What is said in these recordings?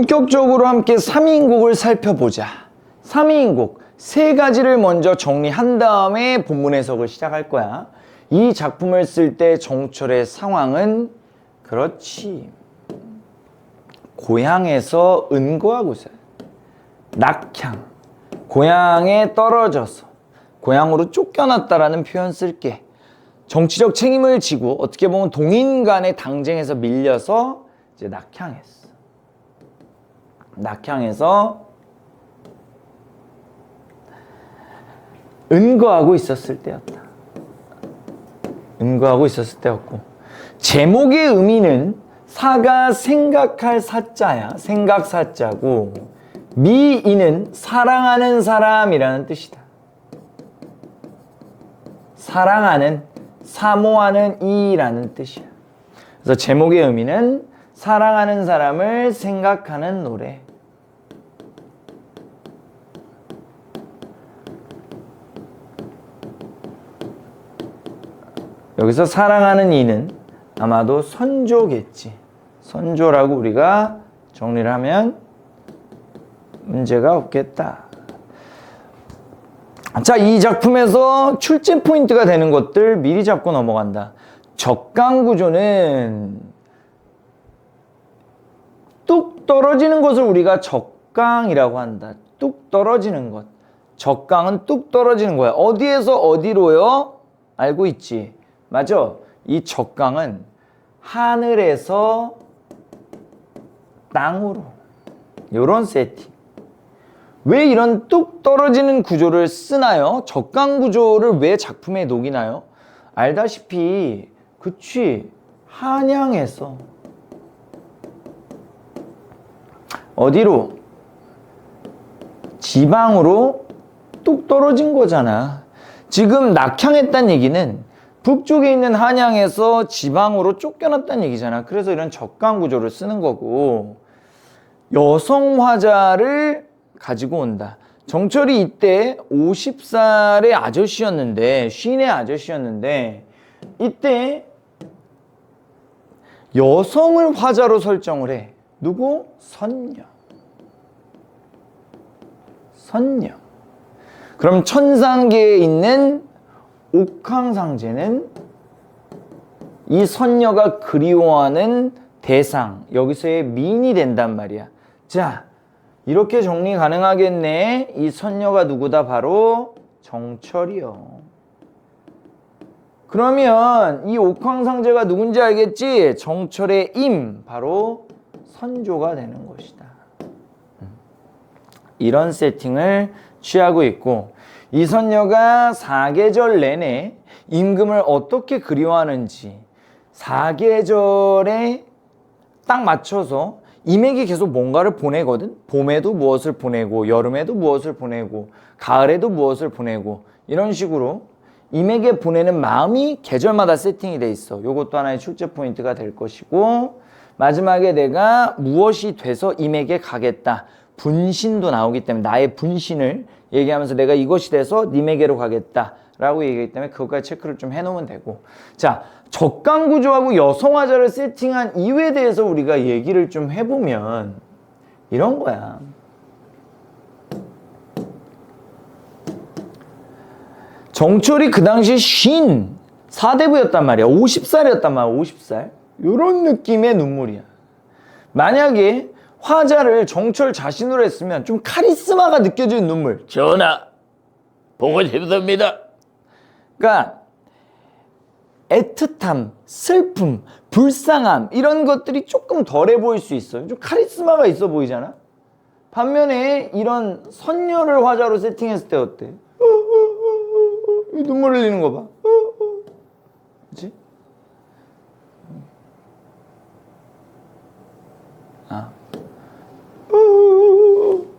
본격적으로 함께 3인곡을 살펴보자. 3인곡 세 가지를 먼저 정리한 다음에 본문 해석을 시작할 거야. 이 작품을 쓸 때 정철의 상황은 그렇지. 고향에서 은거하고 있어요. 낙향. 고향에 떨어져서 고향으로 쫓겨났다라는 표현 쓸게. 정치적 책임을 지고 어떻게 보면 동인 간의 당쟁에서 밀려서 이제 낙향했어. 낙향에서 은거하고 있었을 때였다. 은거하고 있었을 때였고, 제목의 의미는 사가 생각할 사자야. 생각사자고, 미인은 사랑하는 사람이라는 뜻이다. 사랑하는, 사모하는 이라는 뜻이야. 그래서 제목의 의미는 사랑하는 사람을 생각하는 노래. 여기서 사랑하는 이는 아마도 선조겠지. 선조라고 우리가 정리를 하면 문제가 없겠다. 자, 이 작품에서 출제 포인트가 되는 것들 미리 잡고 넘어간다. 적강구조는 뚝 떨어지는 것을 우리가 적강이라고 한다. 뚝 떨어지는 것. 적강은 뚝 떨어지는 거야. 어디에서 어디로요? 알고 있지? 맞아. 이 적강은 하늘에서 땅으로. 요런 세팅. 왜 이런 뚝 떨어지는 구조를 쓰나요? 적강 구조를 왜 작품에 녹이나요? 알다시피, 그치, 한양에서 어디로? 지방으로 뚝 떨어진 거잖아. 지금 낙향했다는 얘기는 북쪽에 있는 한양에서 지방으로 쫓겨났다는 얘기잖아. 그래서 이런 적강 구조를 쓰는 거고, 여성 화자를 가지고 온다. 정철이 이때 50살의 아저씨였는데, 쉰의 아저씨였는데, 이때 여성을 화자로 설정을 해. 누구? 선녀. 선녀. 그럼 천상계에 있는 옥황상제는 이 선녀가 그리워하는 대상, 여기서의 미인이 된단 말이야. 자, 이렇게 정리 가능하겠네. 이 선녀가 누구다? 바로 정철이요. 그러면 이 옥황상제가 누군지 알겠지? 정철의 임, 바로 선조가 되는 것이다. 이런 세팅을 취하고 있고, 이 선녀가 사계절 내내 임금을 어떻게 그리워하는지 사계절에 딱 맞춰서 임에게 계속 뭔가를 보내거든. 봄에도 무엇을 보내고, 여름에도 무엇을 보내고, 가을에도 무엇을 보내고, 이런 식으로 임에게 보내는 마음이 계절마다 세팅이 돼 있어. 이것도 하나의 출제 포인트가 될 것이고, 마지막에 내가 무엇이 돼서 임에게 가겠다. 분신도 나오기 때문에 나의 분신을 얘기하면서 내가 이것이 돼서 님에게로 가겠다 라고 얘기하기 때문에 그것까지 체크를 좀 해놓으면 되고, 자, 적강구조하고 여성화자를 세팅한 이유에 대해서 우리가 얘기를 좀 해보면 이런 거야. 정철이 그 당시 54대부였단 말이야. 50살이었단 말이야. 50살. 이런 느낌의 눈물이야. 만약에 화자를 정철 자신으로 했으면 좀 카리스마가 느껴지는 눈물. 전하, 보고 싶습니다. 그러니까 애틋함, 슬픔, 불쌍함 이런 것들이 조금 덜해 보일 수 있어요. 좀 카리스마가 있어 보이잖아. 반면에 이런 선녀를 화자로 세팅했을 때 어때? 이 눈물 흘리는 거 봐. 그치? 아.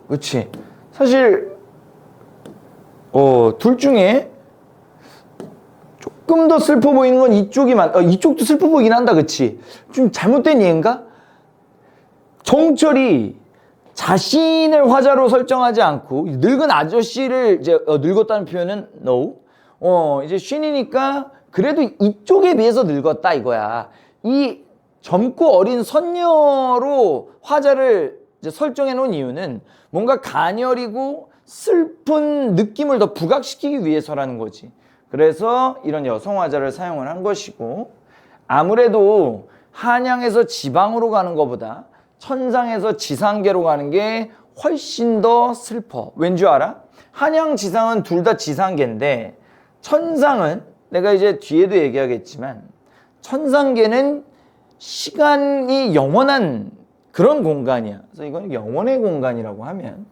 그치. 사실 둘 중에 조금 더 슬퍼 보이는 건 이쪽도 슬퍼 보이긴 한다. 그치? 좀 잘못된 이해인가? 정철이 자신을 화자로 설정하지 않고 늙은 아저씨를 이제 늙었다는 표현은 no. 이제 쉰이니까 그래도 이쪽에 비해서 늙었다 이거야. 이 젊고 어린 선녀로 화자를 이제 설정해 놓은 이유는 뭔가 가녀리고 슬픈 느낌을 더 부각시키기 위해서라는 거지. 그래서 이런 여성화자를 사용을 한 것이고, 아무래도 한양에서 지방으로 가는 것보다 천상에서 지상계로 가는 게 훨씬 더 슬퍼. 왠 줄 알아? 한양, 지상은 둘 다 지상계인데, 천상은 내가 이제 뒤에도 얘기하겠지만, 천상계는 시간이 영원한 그런 공간이야. 그래서 이건 영원의 공간이라고 하면,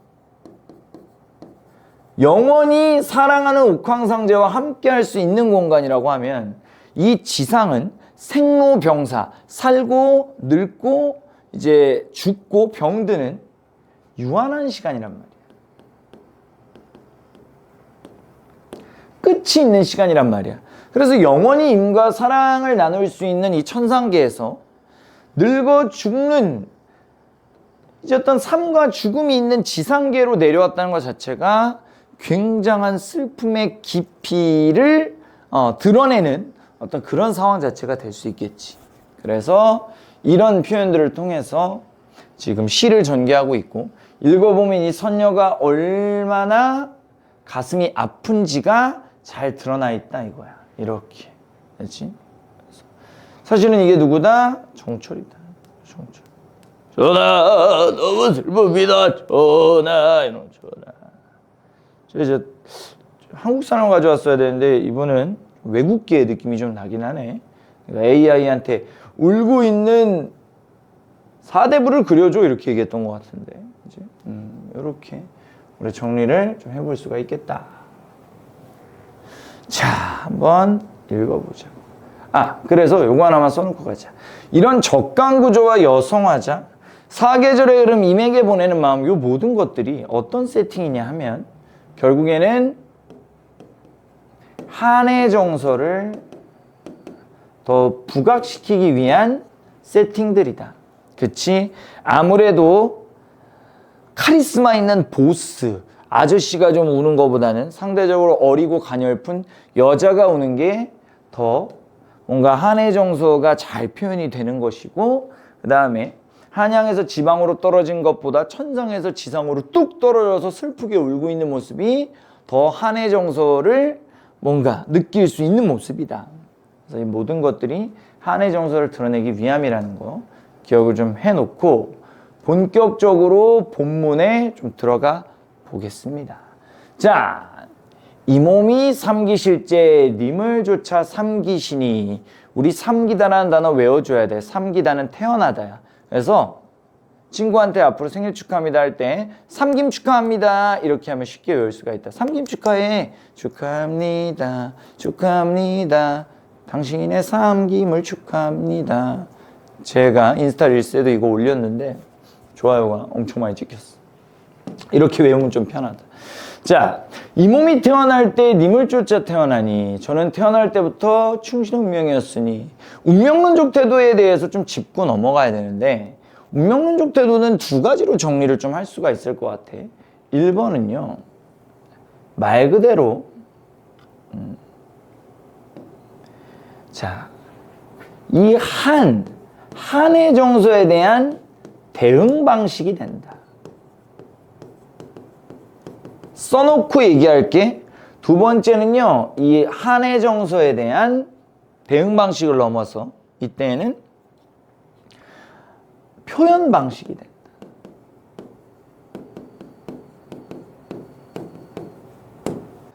영원히 사랑하는 옥황상제와 함께 할 수 있는 공간이라고 하면, 이 지상은 생로병사, 살고 늙고 이제 죽고 병드는 유한한 시간이란 말이야. 끝이 있는 시간이란 말이야. 그래서 영원히 임과 사랑을 나눌 수 있는 이 천상계에서 늙어 죽는 이제 어떤 삶과 죽음이 있는 지상계로 내려왔다는 것 자체가 굉장한 슬픔의 깊이를 드러내는 어떤 그런 상황 자체가 될 수 있겠지. 그래서 이런 표현들을 통해서 지금 시를 전개하고 있고, 읽어보면 이 선녀가 얼마나 가슴이 아픈지가 잘 드러나 있다 이거야. 이렇게. 그렇지? 사실은 이게 누구다? 정철이다. 정철. 전하 너무 슬픕니다. 전하 이런 전하. 이제 한국 사람 가져왔어야 되는데 이분은 외국계의 느낌이 좀 나긴 하네. 그러니까 AI한테 울고 있는 사대부를 그려줘 이렇게 얘기했던 것 같은데, 이제 이렇게 우리 정리를 좀 해볼 수가 있겠다. 자, 한번 읽어보자. 그래서 요거 하나만 써놓고 가자. 이런 적강구조와 여성화자, 사계절의 흐름, 임에게 보내는 마음, 요 모든 것들이 어떤 세팅이냐 하면 결국에는 한의 정서를 더 부각시키기 위한 세팅들이다. 그치? 아무래도 카리스마 있는 보스, 아저씨가 좀 우는 것보다는 상대적으로 어리고 가냘픈 여자가 우는 게 더 뭔가 한의 정서가 잘 표현이 되는 것이고, 그 다음에 한양에서 지방으로 떨어진 것보다 천상에서 지상으로 뚝 떨어져서 슬프게 울고 있는 모습이 더 한의 정서를 뭔가 느낄 수 있는 모습이다. 그래서 이 모든 것들이 한의 정서를 드러내기 위함이라는 거 기억을 좀 해놓고 본격적으로 본문에 좀 들어가 보겠습니다. 자, 이 몸이 삼기실제 님을 조차 삼기시니, 우리 삼기다라는 단어 외워줘야 돼. 삼기다는 태어나다야. 그래서 친구한테 앞으로 생일 축하합니다 할 때 삼김 축하합니다 이렇게 하면 쉽게 외울 수가 있다. 삼김 축하해. 축하합니다. 축하합니다. 당신의 삼김을 축하합니다. 제가 인스타 릴스에도 이거 올렸는데 좋아요가 엄청 많이 찍혔어. 이렇게 외우면 좀 편하다. 자, 이 몸이 태어날 때 님을 쫓아 태어나니 저는 태어날 때부터 충신운명이었으니, 운명론적 태도에 대해서 좀 짚고 넘어가야 되는데, 운명론적 태도는 두 가지로 정리를 좀 할 수가 있을 것 같아. 1번은요, 말 그대로 자, 이 한의 정서에 대한 대응 방식이 된다. 써놓고 얘기할게. 두 번째는요, 이 한의 정서에 대한 대응 방식을 넘어서 이때는 표현 방식이 된다.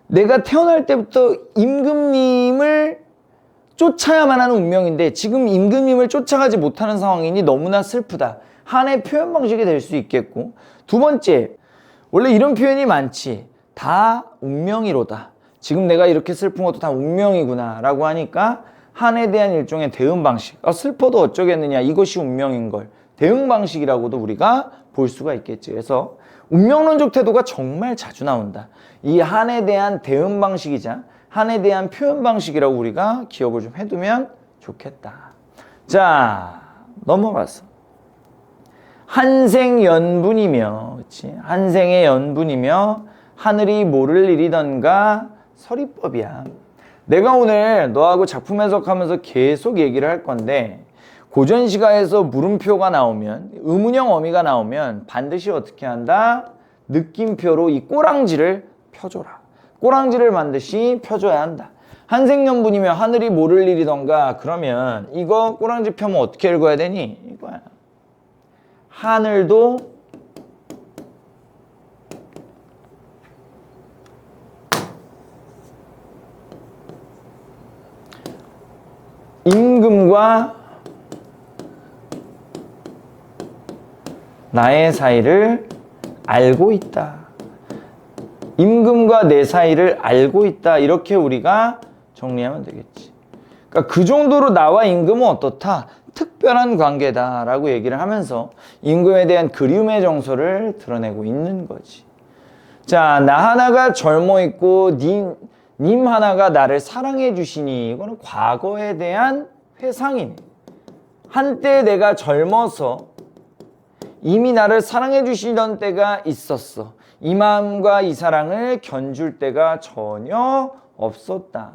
내가 태어날 때부터 임금님을 쫓아야만 하는 운명인데 지금 임금님을 쫓아가지 못하는 상황이니 너무나 슬프다. 한의 표현 방식이 될 수 있겠고, 두 번째, 원래 이런 표현이 많지. 다 운명이로다. 지금 내가 이렇게 슬픈 것도 다 운명이구나 라고 하니까 한에 대한 일종의 대응 방식. 슬퍼도 어쩌겠느냐. 이것이 운명인걸. 대응 방식이라고도 우리가 볼 수가 있겠지. 그래서 운명론적 태도가 정말 자주 나온다. 이 한에 대한 대응 방식이자 한에 대한 표현 방식이라고 우리가 기억을 좀 해두면 좋겠다. 자, 넘어가서. 한생연분이며, 그치? 한생의 연분이며 하늘이 모를 일이던가 서리법이야. 내가 오늘 너하고 작품 해석하면서 계속 얘기를 할 건데, 고전시가에서 물음표가 나오면, 의문형 어미가 나오면 반드시 어떻게 한다? 느낌표로 이 꼬랑지를 펴줘라. 꼬랑지를 반드시 펴줘야 한다. 한생연분이면 하늘이 모를 일이던가, 그러면 이거 꼬랑지 펴면 어떻게 읽어야 되니? 이거야. 하늘도 임금과 나의 사이를 알고 있다. 임금과 내 사이를 알고 있다. 이렇게 우리가 정리하면 되겠지. 그러니까 그 정도로 나와 임금은 어떻다? 특별한 관계다라고 얘기를 하면서 임금에 대한 그리움의 정서를 드러내고 있는 거지. 자, 나 하나가 젊어 있고 님 하나가 나를 사랑해 주시니, 이거는 과거에 대한 회상이네. 한때 내가 젊어서 이미 나를 사랑해 주시던 때가 있었어. 이 마음과 이 사랑을 견줄 때가 전혀 없었다.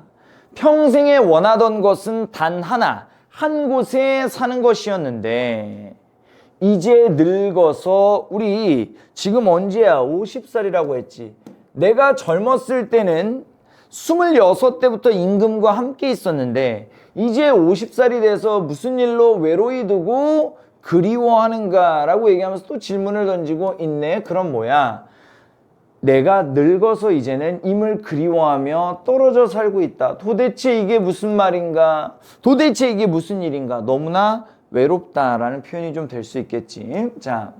평생에 원하던 것은 단 하나, 한 곳에 사는 것이었는데 이제 늙어서, 우리 지금 언제야? 50살이라고 했지. 내가 젊었을 때는 26때부터 임금과 함께 있었는데 이제 50살이 돼서 무슨 일로 외로이 두고 그리워하는가? 라고 얘기하면서 또 질문을 던지고 있네. 그럼 뭐야? 내가 늙어서 이제는 임을 그리워하며 떨어져 살고 있다. 도대체 이게 무슨 말인가? 도대체 이게 무슨 일인가? 너무나 외롭다라는 표현이 좀 될 수 있겠지. 자,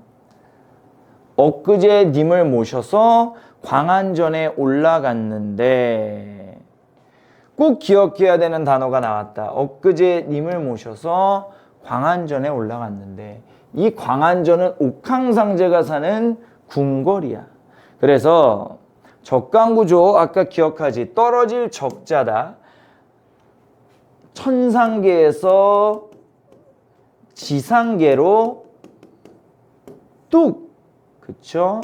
엊그제 님을 모셔서 광안전에 올라갔는데, 꼭 기억해야 되는 단어가 나왔다. 엊그제 님을 모셔서 광안전에 올라갔는데, 이 광안전은 옥황상제가 사는 궁궐이야. 그래서 적강구조 아까 기억하지? 떨어질 적자다. 천상계에서 지상계로 뚝, 그쵸?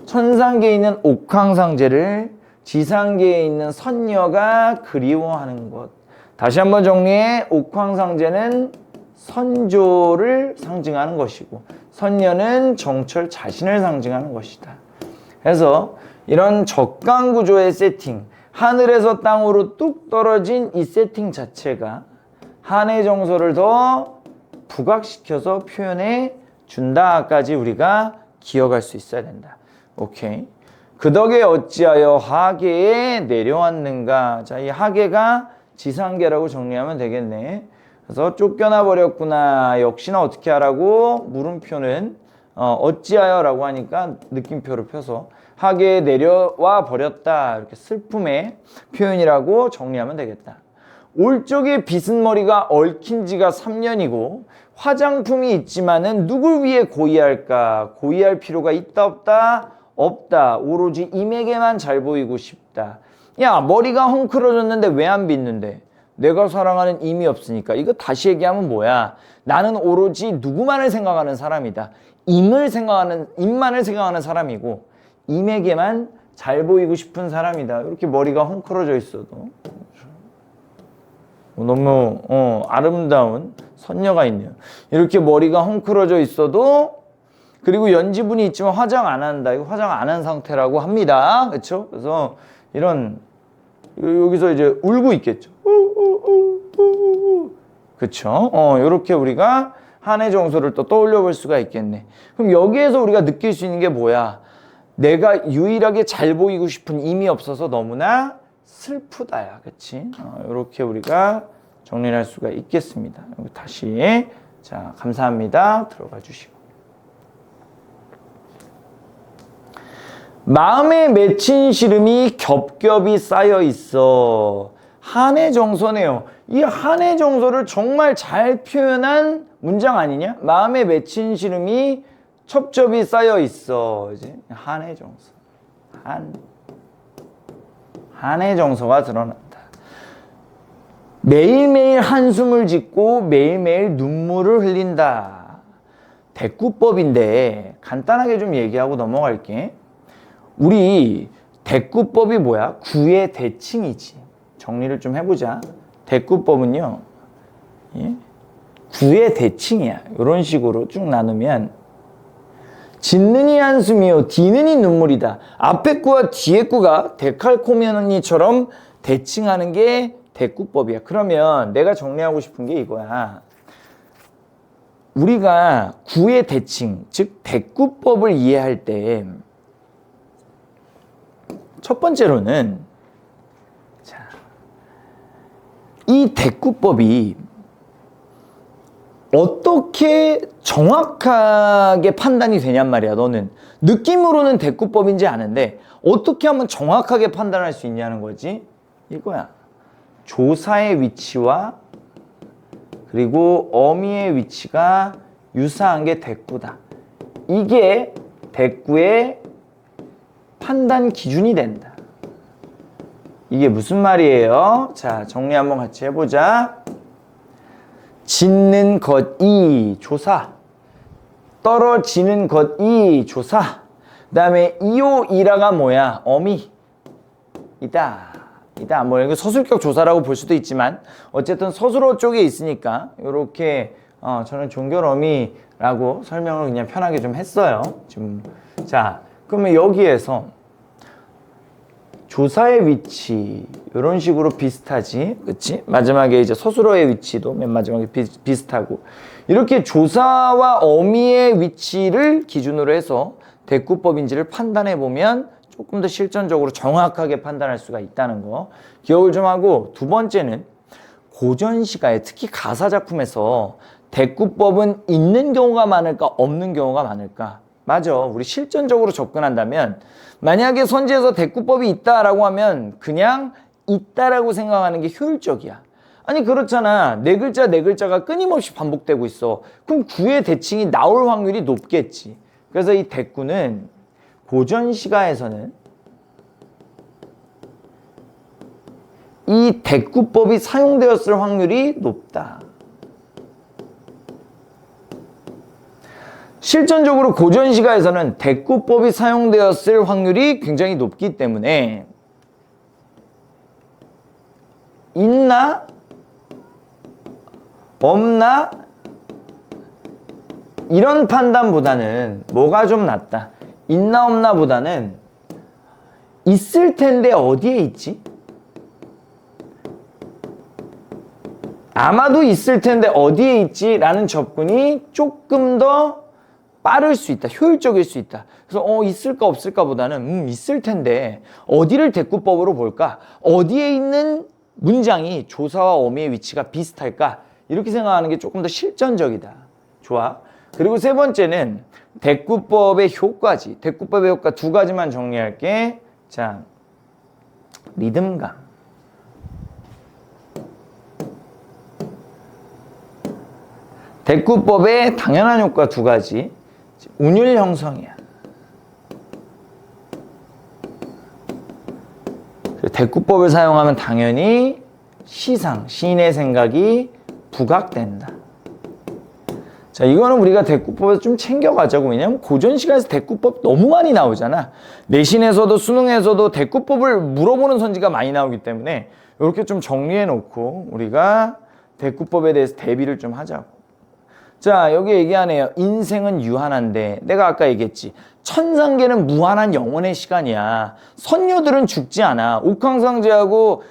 천상계에 있는 옥황상제를 지상계에 있는 선녀가 그리워하는 것. 다시 한번 정리해. 옥황상제는 선조를 상징하는 것이고, 선녀는 정철 자신을 상징하는 것이다. 그래서 이런 적강구조의 세팅, 하늘에서 땅으로 뚝 떨어진 이 세팅 자체가 한의 정서를 더 부각시켜서 표현해 준다까지 우리가 기억할 수 있어야 된다. 오케이. 그 덕에 어찌하여 하계에 내려왔는가. 자, 이 하계가 지상계라고 정리하면 되겠네. 그래서 쫓겨나 버렸구나. 역시나 어떻게 하라고? 물음표는 어찌하여 라고 하니까 느낌표를 펴서 하계에 내려와 버렸다. 이렇게 슬픔의 표현이라고 정리하면 되겠다. 올적의 빗은 머리가 얽힌 지가 3년이고 화장품이 있지만은 누굴 위해 고의할까? 고의할 필요가 있다 없다? 없다. 오로지 임에게만 잘 보이고 싶다. 야, 머리가 헝클어졌는데 왜 안 빗는데? 내가 사랑하는 임이 없으니까. 이거 다시 얘기하면 뭐야? 나는 오로지 누구만을 생각하는 사람이다. 임만을 생각하는 사람이고 임에게만 잘 보이고 싶은 사람이다. 이렇게 머리가 헝클어져 있어도 너무 아름다운 선녀가 있네요. 이렇게 머리가 헝클어져 있어도, 그리고 연지분이 있지만 화장 안 한다. 이거 화장 안 한 상태라고 합니다. 그렇죠? 그래서 이런, 여기서 이제 울고 있겠죠. 그렇죠? 이렇게 우리가 한의 정서를 또 떠올려 볼 수가 있겠네. 그럼 여기에서 우리가 느낄 수 있는 게 뭐야? 내가 유일하게 잘 보이고 싶은 임이 없어서 너무나 슬프다야. 그치? 이렇게 우리가 정리를 할 수가 있겠습니다. 다시. 자, 감사합니다. 들어가 주시고. 마음에 맺힌 시름이 겹겹이 쌓여 있어. 한의 정서네요. 이 한의 정서를 정말 잘 표현한 문장 아니냐? 마음에 맺힌 시름이 첩첩이 쌓여 있어. 이제 한의 정서. 한의 정서가 드러난다. 매일매일 한숨을 짓고 매일매일 눈물을 흘린다. 대꾸법인데 간단하게 좀 얘기하고 넘어갈게. 우리 대꾸법이 뭐야? 구의 대칭이지. 정리를 좀 해보자. 대꾸법은요, 예? 구의 대칭이야. 이런 식으로 쭉 나누면 짓는이 한숨이요 뒤는이 눈물이다. 앞에 구와 뒤에 구가 데칼코마니처럼 대칭하는 게 대꾸법이야. 그러면 내가 정리하고 싶은 게 이거야. 우리가 구의 대칭, 즉 대꾸법을 이해할 때 첫 번째로는 이 대꾸법이 어떻게 정확하게 판단이 되냔 말이야. 너는 느낌으로는 대꾸법인지 아는데 어떻게 하면 정확하게 판단할 수 있냐는 거지. 이거야. 조사의 위치와 그리고 어미의 위치가 유사한 게 대꾸다. 이게 대꾸의 판단 기준이 된다. 이게 무슨 말이에요? 자, 정리 한번 같이 해보자. 짓는 것이 조사, 떨어지는 것이 조사, 그 다음에 이오 이라가 뭐야? 어미. 이다. 뭐 이거 서술격 조사라고 볼 수도 있지만 어쨌든 서술어 쪽에 있으니까 이렇게 저는 종결어미라고 설명을 그냥 편하게 좀 했어요. 자, 그러면 여기에서 조사의 위치 이런 식으로 비슷하지, 그치? 마지막에 이제 서술어의 위치도 맨 마지막에 비슷하고 이렇게 조사와 어미의 위치를 기준으로 해서 대꾸법인지를 판단해 보면 조금 더 실전적으로 정확하게 판단할 수가 있다는 거 기억을 좀 하고, 두 번째는 고전시가에 특히 가사 작품에서 대꾸법은 있는 경우가 많을까 없는 경우가 많을까? 맞아. 우리 실전적으로 접근한다면 만약에 선지에서 대꾸법이 있다라고 하면 그냥 있다라고 생각하는 게 효율적이야. 아니 그렇잖아. 네 글자가 끊임없이 반복되고 있어. 그럼 구의 대칭이 나올 확률이 높겠지. 그래서 이 대꾸는 고전시가에서는 이 대꾸법이 사용되었을 확률이 높다. 실전적으로 고전시가에서는 대꾸법이 사용되었을 확률이 굉장히 높기 때문에 있나 없나 이런 판단보다는 뭐가 좀 낫다. 있나 없나 보다는 있을 텐데 어디에 있지? 아마도 있을 텐데 어디에 있지? 라는 접근이 조금 더 빠를 수 있다. 효율적일 수 있다. 그래서 있을까 없을까 보다는 있을 텐데 어디를 대꾸법으로 볼까? 어디에 있는 문장이 조사와 어미의 위치가 비슷할까? 이렇게 생각하는 게 조금 더 실전적이다. 좋아. 그리고 세 번째는 대꾸법의 효과지. 대꾸법의 효과 두 가지만 정리할게. 자, 리듬감. 대꾸법의 당연한 효과 두 가지. 운율 형성이야. 대꾸법을 사용하면 당연히 시인의 생각이 부각된다. 자, 이거는 우리가 대꾸법에서 좀 챙겨가자고. 왜냐면 고전 시간에서 대꾸법 너무 많이 나오잖아. 내신에서도 수능에서도 대꾸법을 물어보는 선지가 많이 나오기 때문에 이렇게 좀 정리해 놓고 우리가 대꾸법에 대해서 대비를 좀 하자고. 자, 여기 얘기하네요. 인생은 유한한데, 내가 아까 얘기했지. 천상계는 무한한 영원의 시간이야. 선녀들은 죽지 않아. 옥황상제하고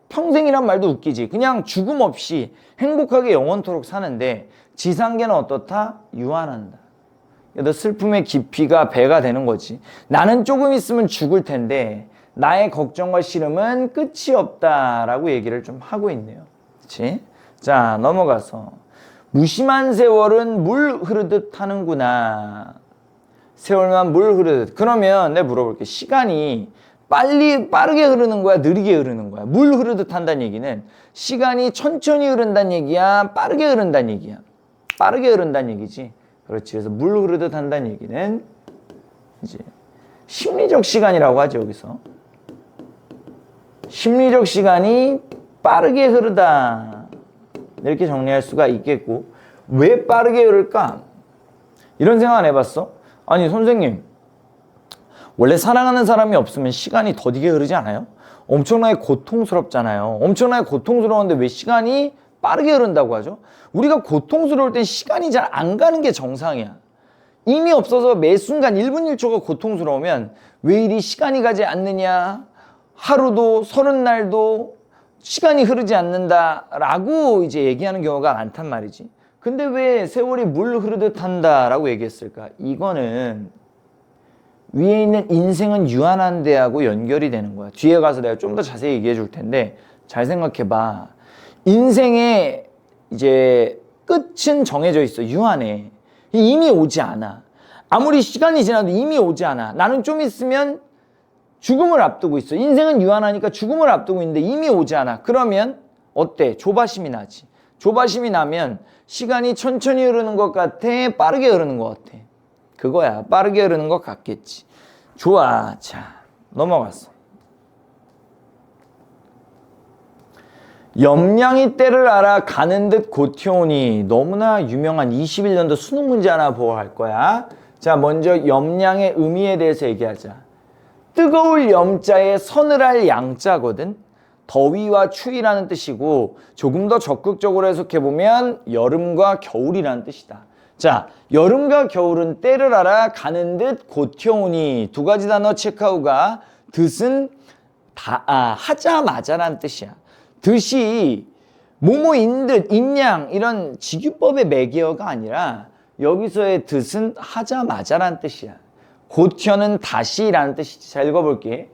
평생이란 말도 웃기지. 그냥 죽음 없이 행복하게 영원토록 사는데, 지상계는 어떻다? 유한한다. 너 슬픔의 깊이가 배가 되는 거지. 나는 조금 있으면 죽을 텐데 나의 걱정과 시름은 끝이 없다라고 얘기를 좀 하고 있네요. 그치? 자, 넘어가서 무심한 세월은 물 흐르듯 하는구나. 세월만 물 흐르듯. 그러면 내가 물어볼게. 시간이 빠르게 흐르는 거야? 느리게 흐르는 거야? 물 흐르듯 한다는 얘기는 시간이 천천히 흐른다는 얘기야? 빠르게 흐른다는 얘기야? 빠르게 흐른다는 얘기지. 그렇지. 그래서 물 흐르듯 한다는 얘기는 이제 심리적 시간이라고 하죠. 여기서 심리적 시간이 빠르게 흐르다 이렇게 정리할 수가 있겠고, 왜 빠르게 흐를까? 이런 생각 안 해봤어? 아니 선생님, 원래 사랑하는 사람이 없으면 시간이 더디게 흐르지 않아요? 엄청나게 고통스럽잖아요. 엄청나게 고통스러운데 왜 시간이 빠르게 흐른다고 하죠. 우리가 고통스러울 땐 시간이 잘 안 가는 게 정상이야. 힘이 없어서 매 순간 1분 1초가 고통스러우면 왜 이리 시간이 가지 않느냐, 하루도 30날도 시간이 흐르지 않는다라고 이제 얘기하는 경우가 많단 말이지. 근데 왜 세월이 물 흐르듯 한다라고 얘기했을까? 이거는 위에 있는 인생은 유한한 데하고 연결이 되는 거야. 뒤에 가서 내가 좀 더 자세히 얘기해 줄 텐데 잘 생각해 봐. 인생의 이제 끝은 정해져 있어. 유한해. 이미 오지 않아. 아무리 시간이 지나도 이미 오지 않아. 나는 좀 있으면 죽음을 앞두고 있어. 인생은 유한하니까 죽음을 앞두고 있는데 이미 오지 않아. 그러면 어때? 조바심이 나지. 조바심이 나면 시간이 천천히 흐르는 것 같아? 빠르게 흐르는 것 같아? 그거야. 빠르게 흐르는 것 같겠지. 좋아. 자, 넘어갔어. 염량이 때를 알아 가는 듯 고티오니. 너무나 유명한 21년도 수능 문제 하나 보고 갈 거야. 자, 먼저 염량의 의미에 대해서 얘기하자. 뜨거울 염자에 서늘할 양자거든. 더위와 추위라는 뜻이고 조금 더 적극적으로 해석해보면 여름과 겨울이라는 뜻이다. 자, 여름과 겨울은 때를 알아 가는 듯 고티오니. 두 가지 단어 체크하고가. 듯은 하자마자라는 뜻이야. 듯이 뭐뭐인 듯, 인양 이런 직유법의 매개어가 아니라 여기서의 듯은 하자마자라는 뜻이야. 고티어는 다시라는 뜻이지. 잘 읽어볼게.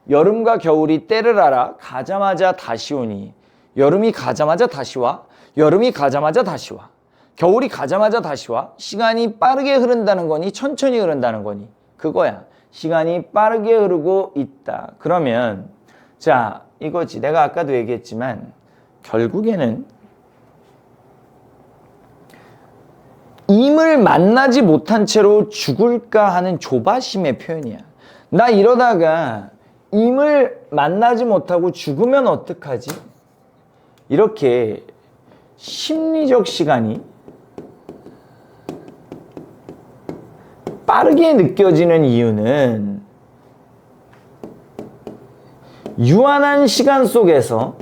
여름과 겨울이 때를 알아 가자마자 다시 오니. 여름이 가자마자 다시 와. 여름이 가자마자 다시 와. 겨울이 가자마자 다시 와. 시간이 빠르게 흐른다는 거니 천천히 흐른다는 거니. 그거야. 시간이 빠르게 흐르고 있다. 그러면 자, 이거지. 내가 아까도 얘기했지만 결국에는 임을 만나지 못한 채로 죽을까 하는 조바심의 표현이야. 나 이러다가 임을 만나지 못하고 죽으면 어떡하지? 이렇게 심리적 시간이 빠르게 느껴지는 이유는 유한한 시간 속에서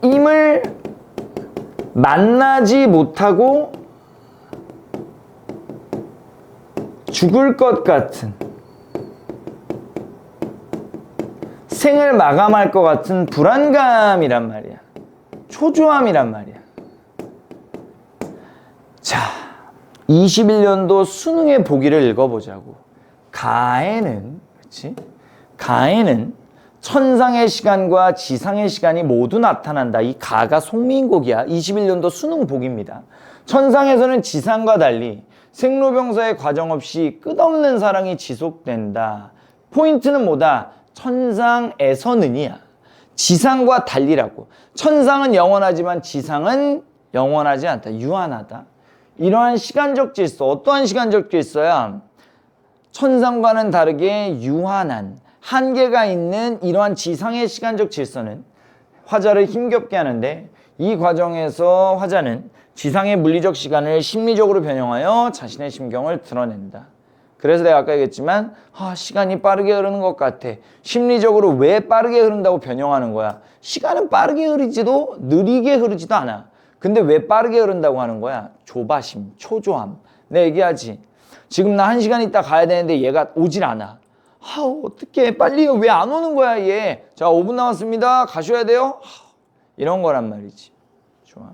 임을 만나지 못하고 죽을 것 같은, 생을 마감할 것 같은 불안감이란 말이야. 초조함이란 말이야. 자, 21년도 수능의 보기를 읽어보자고. 가에는, 그렇지? 가에는 천상의 시간과 지상의 시간이 모두 나타난다. 이 가가 송미인곡이야. 21년도 수능 보기입니다. 천상에서는 지상과 달리 생로병사의 과정 없이 끝없는 사랑이 지속된다. 포인트는 뭐다? 천상에서는이야. 지상과 달리라고. 천상은 영원하지만 지상은 영원하지 않다. 유한하다. 이러한 시간적 질서, 어떠한 시간적 질서야? 천상과는 다르게 유한한, 한계가 있는 이러한 지상의 시간적 질서는 화자를 힘겹게 하는데, 이 과정에서 화자는 지상의 물리적 시간을 심리적으로 변형하여 자신의 심경을 드러낸다. 그래서 내가 아까 얘기했지만 시간이 빠르게 흐르는 것 같아. 심리적으로 왜 빠르게 흐른다고 변형하는 거야? 시간은 빠르게 흐르지도 느리게 흐르지도 않아. 근데 왜 빠르게 흐른다고 하는 거야? 조바심, 초조함. 내가 얘기하지. 지금 나 1시간 있다 가야 되는데 얘가 오질 않아. 어떡해. 빨리 왜 안 오는 거야 얘. 자, 5분 남았습니다. 가셔야 돼요. 이런 거란 말이지. 좋아.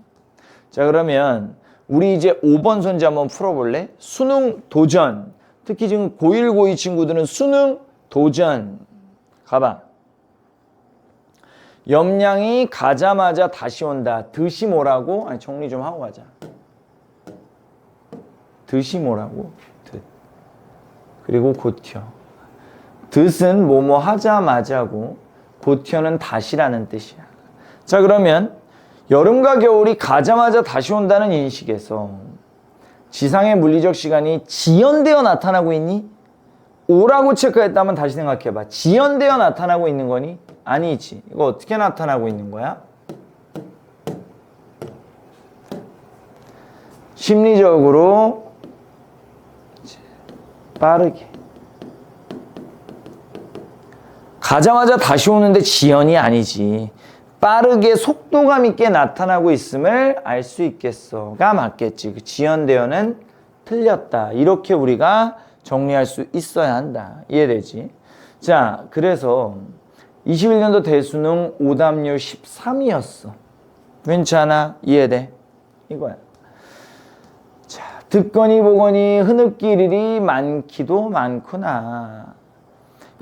자, 그러면 우리 이제 5번 선지 한번 풀어볼래? 수능 도전. 특히 지금 고1, 고2 친구들은 수능 도전. 가봐. 염량이 가자마자 다시 온다. 듯이 뭐라고? 아니, 정리 좀 하고 가자. 듯이 뭐라고? 듯. 그리고 곧튀어. 듯은 뭐뭐 하자마자고, 곧튀어는 다시라는 뜻이야. 자, 그러면 여름과 겨울이 가자마자 다시 온다는 인식에서 지상의 물리적 시간이 지연되어 나타나고 있니? 오라고 체크했다면 다시 생각해봐. 지연되어 나타나고 있는 거니? 아니지. 이거 어떻게 나타나고 있는 거야? 심리적으로 빠르게 가자마자 다시 오는데 지연이 아니지. 빠르게 속도감 있게 나타나고 있음을 알 수 있겠어가 맞겠지. 그 지연대연은 틀렸다. 이렇게 우리가 정리할 수 있어야 한다. 이해되지? 자, 그래서 21년도 대수능 오답률 13이었어. 괜찮아? 이해돼? 이거야. 자, 듣거니 보거니 흐느낄 일이 많기도 많구나.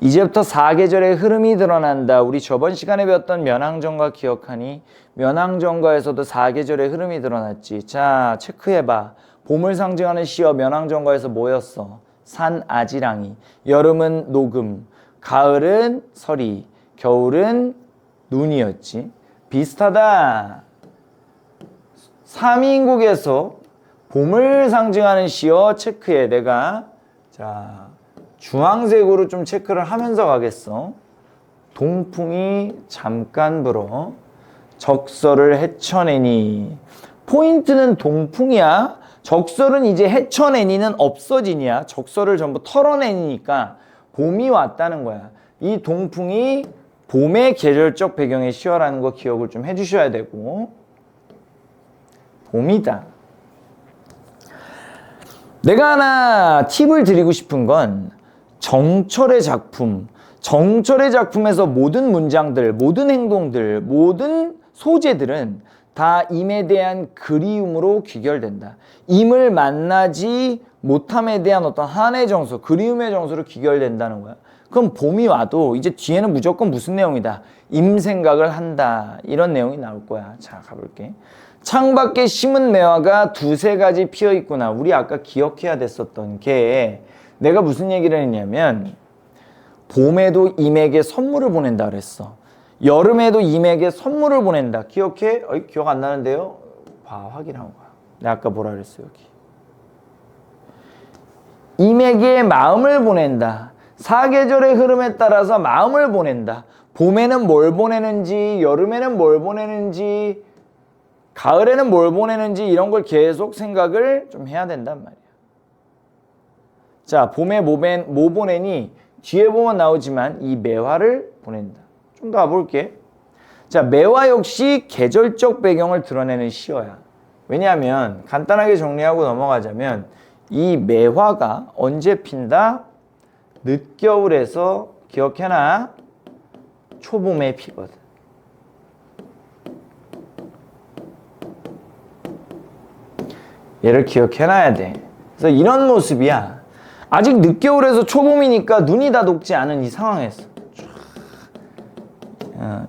이제부터 사계절의 흐름이 드러난다. 우리 저번 시간에 배웠던 면왕정과 기억하니? 면왕정과에서도 사계절의 흐름이 드러났지. 자, 체크해봐. 봄을 상징하는 시어 면왕정과에서 뭐였어? 산 아지랑이. 여름은 녹음, 가을은 서리, 겨울은 눈이었지. 비슷하다. 삼인국에서 봄을 상징하는 시어 체크해. 내가 자 주황색으로 좀 체크를 하면서 가겠어. 동풍이 잠깐 불어 적설을 헤쳐내니. 포인트는 동풍이야. 적설은 이제 헤쳐내니는 없어지냐. 적설을 전부 털어내니까 봄이 왔다는 거야. 이 동풍이 봄의 계절적 배경의 시어라는 거 기억을 좀 해주셔야 되고. 봄이다. 내가 하나 팁을 드리고 싶은 건 정철의 작품, 정철의 작품에서 모든 문장들, 모든 행동들, 모든 소재들은 다 임에 대한 그리움으로 귀결된다. 임을 만나지 못함에 대한 어떤 한의 정서, 그리움의 정서로 귀결된다는 거야. 그럼 봄이 와도 이제 뒤에는 무조건 무슨 내용이다? 임 생각을 한다. 이런 내용이 나올 거야. 자, 가볼게. 창밖에 심은 매화가 두세 가지 피어 있구나. 우리 아까 기억해야 됐었던 게 내가 무슨 얘기를 했냐면 봄에도 임에게 선물을 보낸다 그랬어. 여름에도 임에게 선물을 보낸다. 기억해? 기억 안 나는데요? 봐, 확인한 거야. 내가 아까 뭐라 그랬어 여기. 임에게 마음을 보낸다. 사계절의 흐름에 따라서 마음을 보낸다. 봄에는 뭘 보내는지, 여름에는 뭘 보내는지, 가을에는 뭘 보내는지 이런 걸 계속 생각을 좀 해야 된단 말이야. 자, 봄에 뭐 보내니? 뒤에 보면 나오지만 이 매화를 보낸다. 좀 더 가볼게. 자, 매화 역시 계절적 배경을 드러내는 시어야. 왜냐하면 간단하게 정리하고 넘어가자면 이 매화가 언제 핀다? 늦겨울에서 기억해놔. 초봄에 피거든. 얘를 기억해놔야 돼. 그래서 이런 모습이야. 아직 늦겨울에서 초봄이니까 눈이 다 녹지 않은 이 상황에서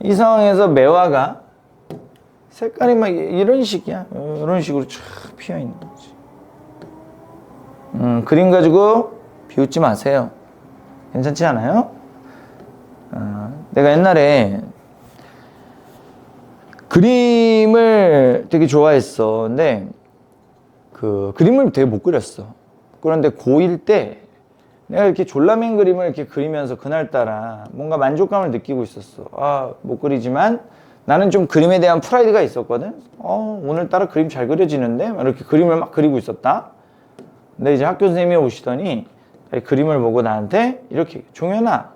이 상황에서 매화가 색깔이 막 이런 식이야. 이런 식으로 쫙 피어있는 거지. 그림 가지고 비웃지 마세요. 괜찮지 않아요? 내가 옛날에 그림을 되게 좋아했어. 근데 그 그림을 되게 못 그렸어. 그런데 고1 때 내가 이렇게 졸라맨 그림을 이렇게 그리면서 그날따라 뭔가 만족감을 느끼고 있었어. 아, 못 그리지만 나는 좀 그림에 대한 프라이드가 있었거든. 오늘따라 그림 잘 그려지는데? 이렇게 그림을 막 그리고 있었다. 근데 이제 학교 선생님이 오시더니 그림을 보고 나한테 이렇게, 종현아,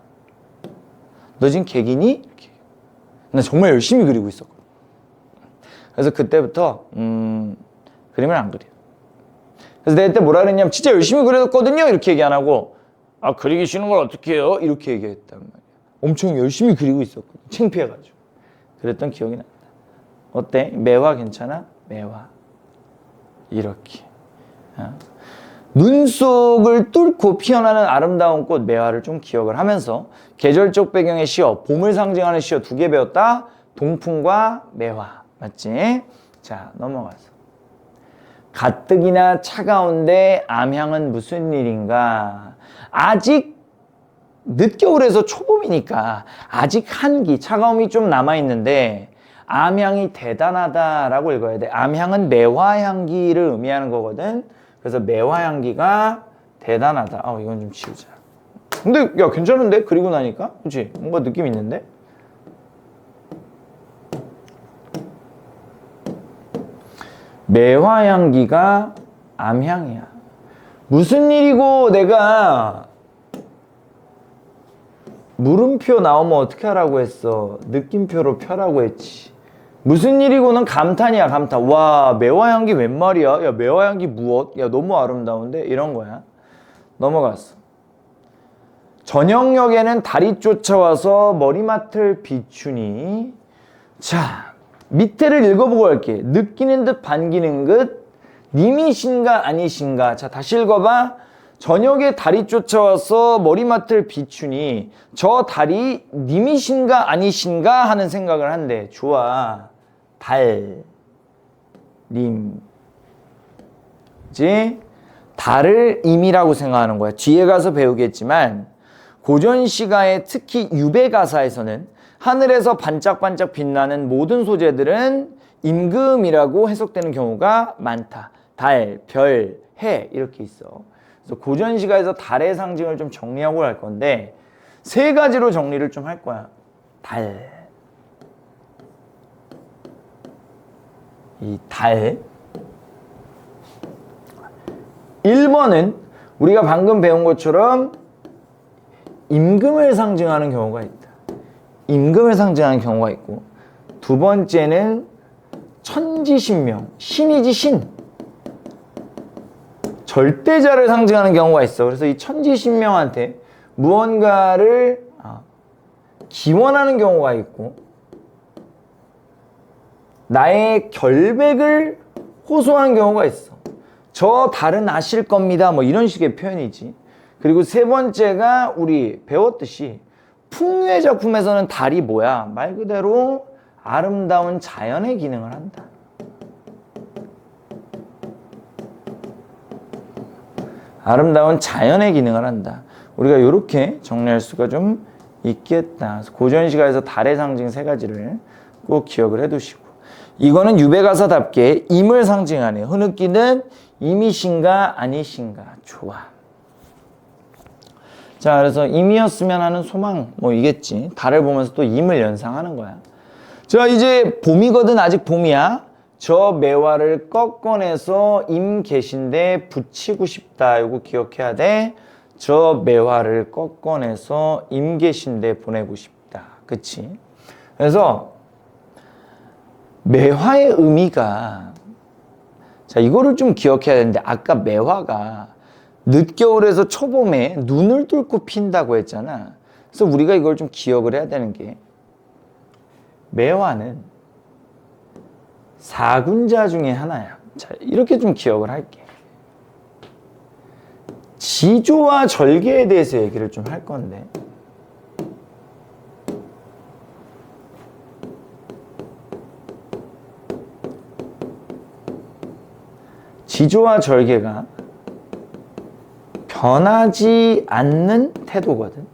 너 지금 객이니? 이렇게. 나 정말 열심히 그리고 있었거든. 그래서 그때부터 그림을 안 그려. 그래서 내가 그때 뭐라 그랬냐면 진짜 열심히 그렸거든요 이렇게 얘기 안 하고, 아, 그리기 싫은 걸 어떻게 해요? 이렇게 얘기했단 말이야. 엄청 열심히 그리고 있었거든. 창피해가지고. 그랬던 기억이 난다. 어때? 매화 괜찮아? 매화. 이렇게. 눈속을 뚫고 피어나는 아름다운 꽃 매화를 좀 기억을 하면서 계절적 배경의 시어, 봄을 상징하는 시어 2개 배웠다. 동풍과 매화. 맞지? 자, 넘어가서. 가뜩이나 차가운데 암향은 무슨 일인가? 아직 늦겨울에서 초봄이니까 아직 한기, 차가움이 좀 남아있는데 암향이 대단하다라고 읽어야 돼. 암향은 매화향기를 의미하는 거거든. 그래서 매화향기가 대단하다. 이건 좀 지우자. 근데 야, 괜찮은데? 그리고 나니까? 그치? 뭔가 느낌 있는데? 매화향기가 암향이야. 무슨 일이고 내가 물음표 나오면 어떻게 하라고 했어? 느낌표로 펴라고 했지. 무슨 일이고는 감탄이야, 감탄. 와, 매화향기 웬 말이야? 야, 매화향기 무엇? 야, 너무 아름다운데? 이런 거야. 넘어갔어. 저녁녘에는 달이 쫓아와서 머리맡을 비추니. 자, 밑에를 읽어보고 갈게. 느끼는 듯 반기는 듯 님이신가 아니신가. 자, 다시 읽어봐. 저녁에 달이 쫓아와서 머리맡을 비추니 저 달이 님이신가 아니신가 하는 생각을 한대. 좋아. 달, 님. 그치? 달을 임이라고 생각하는 거야. 뒤에 가서 배우겠지만 고전 시가에 특히 유배 가사에서는 하늘에서 반짝반짝 빛나는 모든 소재들은 임금이라고 해석되는 경우가 많다. 달, 별, 해 이렇게 있어. 그래서 고전 시가에서 달의 상징을 좀 정리하고 갈 건데 세 가지로 정리를 좀 할 거야. 달. 이 달. 1번은 우리가 방금 배운 것처럼 임금을 상징하는 경우가 있다. 임금을 상징하는 경우가 있고, 두 번째는 천지신명, 신이지 신. 절대자를 상징하는 경우가 있어. 그래서 이 천지신명한테 무언가를 기원하는 경우가 있고, 나의 결백을 호소하는 경우가 있어. 저 달은 아실 겁니다. 뭐 이런 식의 표현이지. 그리고 세 번째가 우리 배웠듯이 풍류의 작품에서는 달이 뭐야? 말 그대로 아름다운 자연의 기능을 한다. 아름다운 자연의 기능을 한다. 우리가 이렇게 정리할 수가 좀 있겠다. 고전 시가에서 달의 상징 세 가지를 꼭 기억을 해두시고, 이거는 유배가사답게 임을 상징하네. 흐느끼는 임이신가 아니신가. 좋아. 자, 그래서 임이었으면 하는 소망 뭐 이겠지. 달을 보면서 또 임을 연상하는 거야. 자, 이제 봄이거든. 아직 봄이야. 저 매화를 꺾어내서 임 계신데 붙이고 싶다. 이거 기억해야 돼. 저 매화를 꺾어내서 임 계신데 보내고 싶다. 그치? 그래서 매화의 의미가, 자, 이거를 좀 기억해야 되는데, 아까 매화가 늦겨울에서 초봄에 눈을 뚫고 핀다고 했잖아. 그래서 우리가 이걸 좀 기억을 해야 되는 게, 매화는 사군자 중에 하나야. 자, 이렇게 좀 기억을 할게. 지조와 절개에 대해서 얘기를 좀 할 건데, 지조와 절개가 변하지 않는 태도거든.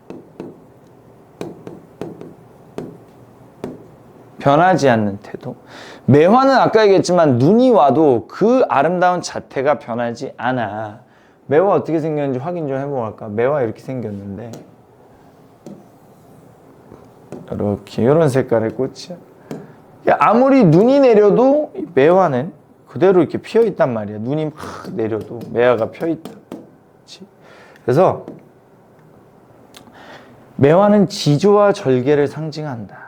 변하지 않는 태도. 매화는 아까 얘기했지만 눈이 와도 그 아름다운 자태가 변하지 않아. 매화 어떻게 생겼는지 확인 좀 해보고 갈까? 매화 이렇게 생겼는데 이렇게 이런 색깔의 꽃이야. 아무리 눈이 내려도 매화는 그대로 이렇게 피어 있단 말이야. 눈이 막 내려도 매화가 펴 있다. 그렇지? 그래서 매화는 지조와 절개를 상징한다.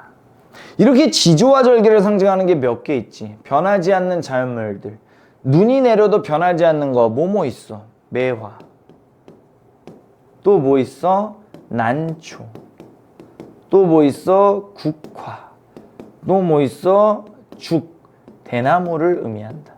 이렇게 지조와 절개를 상징하는 게 몇 개 있지. 변하지 않는 자연물들. 눈이 내려도 변하지 않는 거 뭐뭐 있어? 매화. 또 뭐 있어? 난초. 또 뭐 있어? 국화. 또 뭐 있어? 죽. 대나무를 의미한다.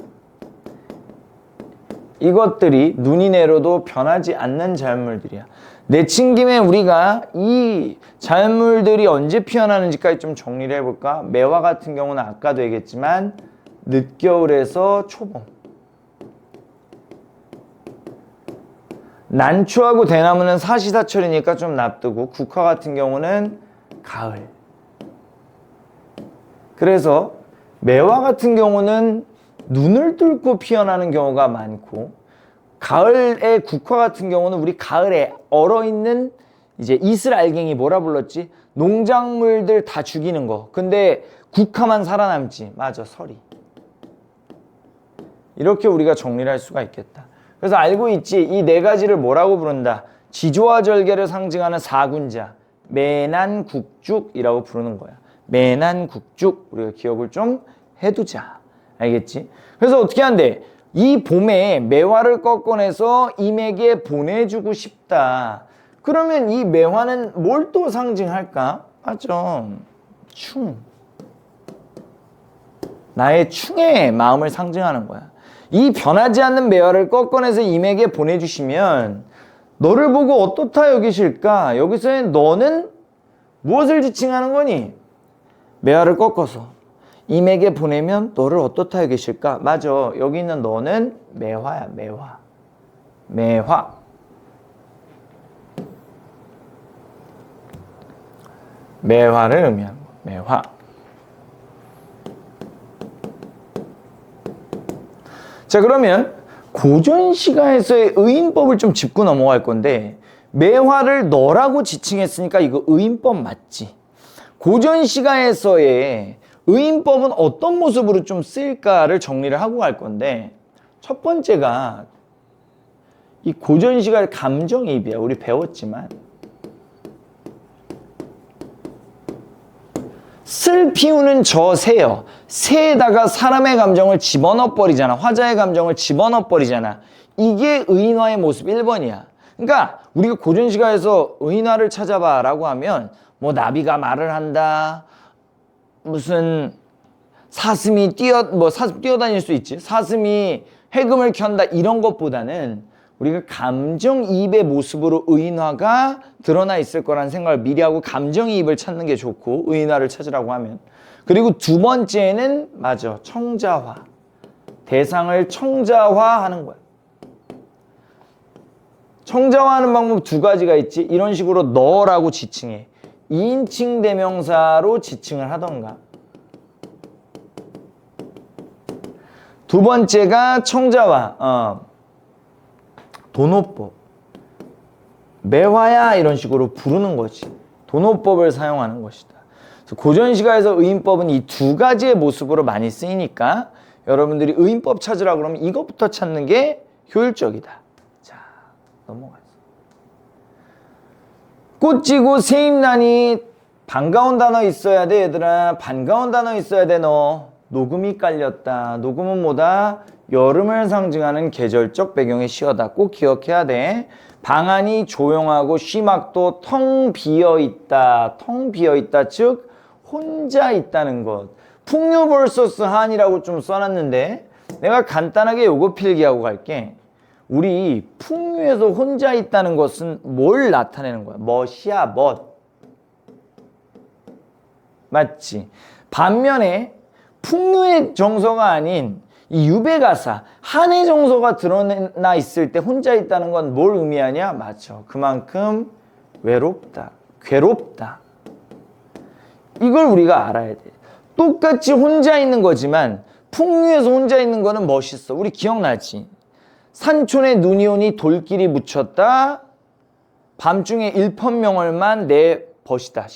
이것들이 눈이 내려도 변하지 않는 자연물들이야. 내친김에 우리가 이 자연물들이 언제 피어나는지까지 좀 정리를 해볼까? 매화 같은 경우는 아까도 얘기했지만 늦겨울에서 초봄. 난초하고 대나무는 사시사철이니까 좀 납두고, 국화 같은 경우는 가을. 그래서 매화 같은 경우는 눈을 뚫고 피어나는 경우가 많고, 가을의 국화 같은 경우는 우리 가을에 얼어있는 이제 이슬알갱이 뭐라 불렀지? 농작물들 다 죽이는 거. 근데 국화만 살아남지. 맞아, 서리. 이렇게 우리가 정리를 할 수가 있겠다. 그래서 알고 있지? 이 네 가지를 뭐라고 부른다? 지조와 절개를 상징하는 사군자. 매난국죽이라고 부르는 거야. 매난국죽 우리가 기억을 좀 해두자. 알겠지? 그래서 어떻게 한대? 이 봄에 매화를 꺾어내서 임에게 보내주고 싶다. 그러면 이 매화는 뭘 또 상징할까? 맞아. 충. 나의 충의 마음을 상징하는 거야. 이 변하지 않는 매화를 꺾어내서 임에게 보내주시면 너를 보고 어떻다 여기실까? 여기서의 너는 무엇을 지칭하는 거니? 매화를 꺾어서 임에게 보내면 너를 어떻다 여기실까? 맞아. 여기 있는 너는 매화야. 매화. 매화. 매화를 의미하는 거. 매화. 자, 그러면 고전시가에서의 의인법을 좀 짚고 넘어갈 건데 매화를 너라고 지칭했으니까 이거 의인법 맞지? 고전시가에서의 의인법은 어떤 모습으로 좀 쓰일까를 정리를 하고 갈 건데 첫 번째가 이 고전시가의 감정이입이야. 우리 배웠지만 슬 피우는 저 새요. 새에다가 사람의 감정을 집어넣어 버리잖아. 화자의 감정을 집어넣어 버리잖아. 이게 의인화의 모습 1번이야. 그러니까 우리가 고전시가에서 의인화를 찾아봐 라고 하면 뭐 나비가 말을 한다. 무슨 사슴이 사슴 뛰어다닐 수 있지. 사슴이 해금을 켠다. 이런 것보다는 우리가 감정이입의 모습으로 의인화가 드러나 있을 거라는 생각을 미리 하고 감정이입을 찾는 게 좋고 의인화를 찾으라고 하면. 그리고 두 번째는 맞아. 청자화. 대상을 청자화하는 거야. 청자화하는 방법 두 가지가 있지. 이런 식으로 너라고 지칭해. 2인칭 대명사로 지칭을 하던가. 두 번째가 청자화. 도노법. 매화야 이런 식으로 부르는 거지. 도노법을 사용하는 것이다. 그래서 고전시가에서 의인법은 이 두 가지의 모습으로 많이 쓰이니까 여러분들이 의인법 찾으라 그러면 이것부터 찾는 게 효율적이다. 자, 넘어가서. 꽃지고 새잎나니 반가운 단어 있어야 돼 얘들아. 반가운 단어 있어야 돼 너. 녹음이 깔렸다. 녹음은 뭐다? 여름을 상징하는 계절적 배경의 시어다. 꼭 기억해야 돼. 방 안이 조용하고 쉬막도 텅 비어있다. 텅 비어있다. 즉 혼자 있다는 것. 풍류 vs 한이라고 좀 써놨는데 내가 간단하게 요거 필기하고 갈게. 우리 풍류에서 혼자 있다는 것은 뭘 나타내는 거야? 멋이야, 멋. 맞지? 반면에 풍류의 정서가 아닌 이 유배가사, 한의 정서가 드러나 있을 때 혼자 있다는 건 뭘 의미하냐? 맞죠. 그만큼 외롭다, 괴롭다. 이걸 우리가 알아야 돼. 똑같이 혼자 있는 거지만 풍류에서 혼자 있는 거는 멋있어. 우리 기억나지? 산촌에 눈이 오니 돌길이 묻혔다. 밤중에 일펀명월만 내 벗이다.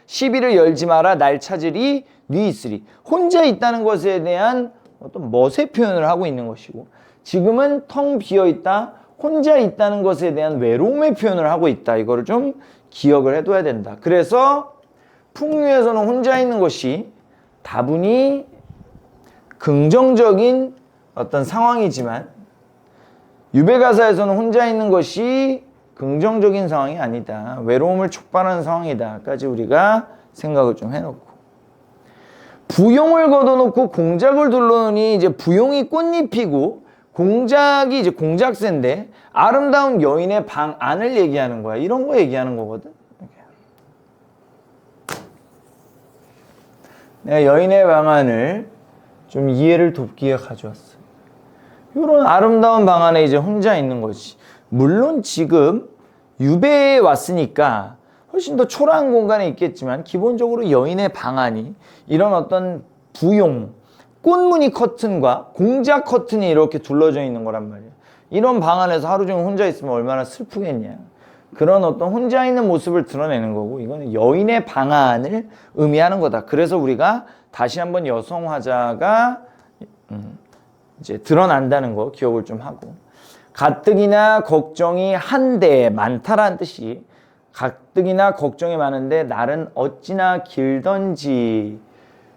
시비를 열지 마라 날 찾으리 네 있으리. 혼자 있다는 것에 대한 어떤 멋의 표현을 하고 있는 것이고 지금은 텅 비어있다. 혼자 있다는 것에 대한 외로움의 표현을 하고 있다. 이거를 좀 기억을 해둬야 된다. 그래서 풍류에서는 혼자 있는 것이 다분히 긍정적인 어떤 상황이지만 유배가사에서는 혼자 있는 것이 긍정적인 상황이 아니다. 외로움을 촉발하는 상황이다까지 우리가 생각을 좀 해놓고 부용을 걷어놓고 공작을 둘러놓으니 이제 부용이 꽃잎이고 공작이 이제 공작새인데 아름다운 여인의 방 안을 얘기하는 거야. 이런 거 얘기하는 거거든. 내가 여인의 방 안을 좀 이해를 돕기 위해 가져왔어. 이런 아름다운 방 안에 이제 혼자 있는 거지. 물론 지금 유배에 왔으니까 훨씬 더 초라한 공간에 있겠지만 기본적으로 여인의 방안이 이런 어떤 부용, 꽃무늬 커튼과 공작 커튼이 이렇게 둘러져 있는 거란 말이야. 이런 방 안에서 하루 종일 혼자 있으면 얼마나 슬프겠냐. 그런 어떤 혼자 있는 모습을 드러내는 거고 이거는 여인의 방안을 의미하는 거다. 그래서 우리가 다시 한번 여성 화자가 이제 드러난다는 거 기억을 좀 하고 가뜩이나 걱정이 한데 많다라는 뜻이 가뜩이나 걱정이 많은데 날은 어찌나 길던지.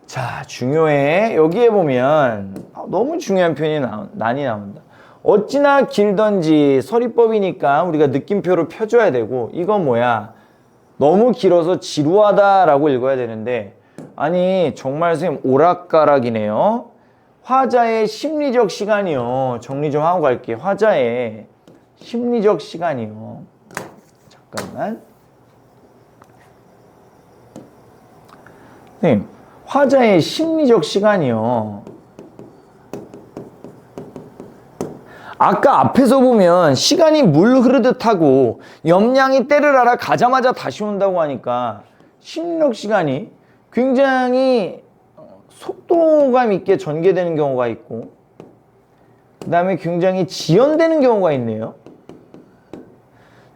자, 중요해. 여기에 보면 너무 중요한 표현이 난이 나온다. 어찌나 길던지. 서리법이니까 우리가 느낌표를 펴줘야 되고, 이건 뭐야? 너무 길어서 지루하다라고 읽어야 되는데, 아니 정말 선생님 오락가락이네요. 화자의 심리적 시간이요. 정리 좀 하고 갈게요. 화자의 심리적 시간이요. 잠깐만. 선생님, 화자의 심리적 시간이요. 아까 앞에서 보면 시간이 물 흐르듯 하고 염량이 때를 알아 가자마자 다시 온다고 하니까 심리적 시간이 굉장히 속도감 있게 전개되는 경우가 있고, 그 다음에 굉장히 지연되는 경우가 있네요.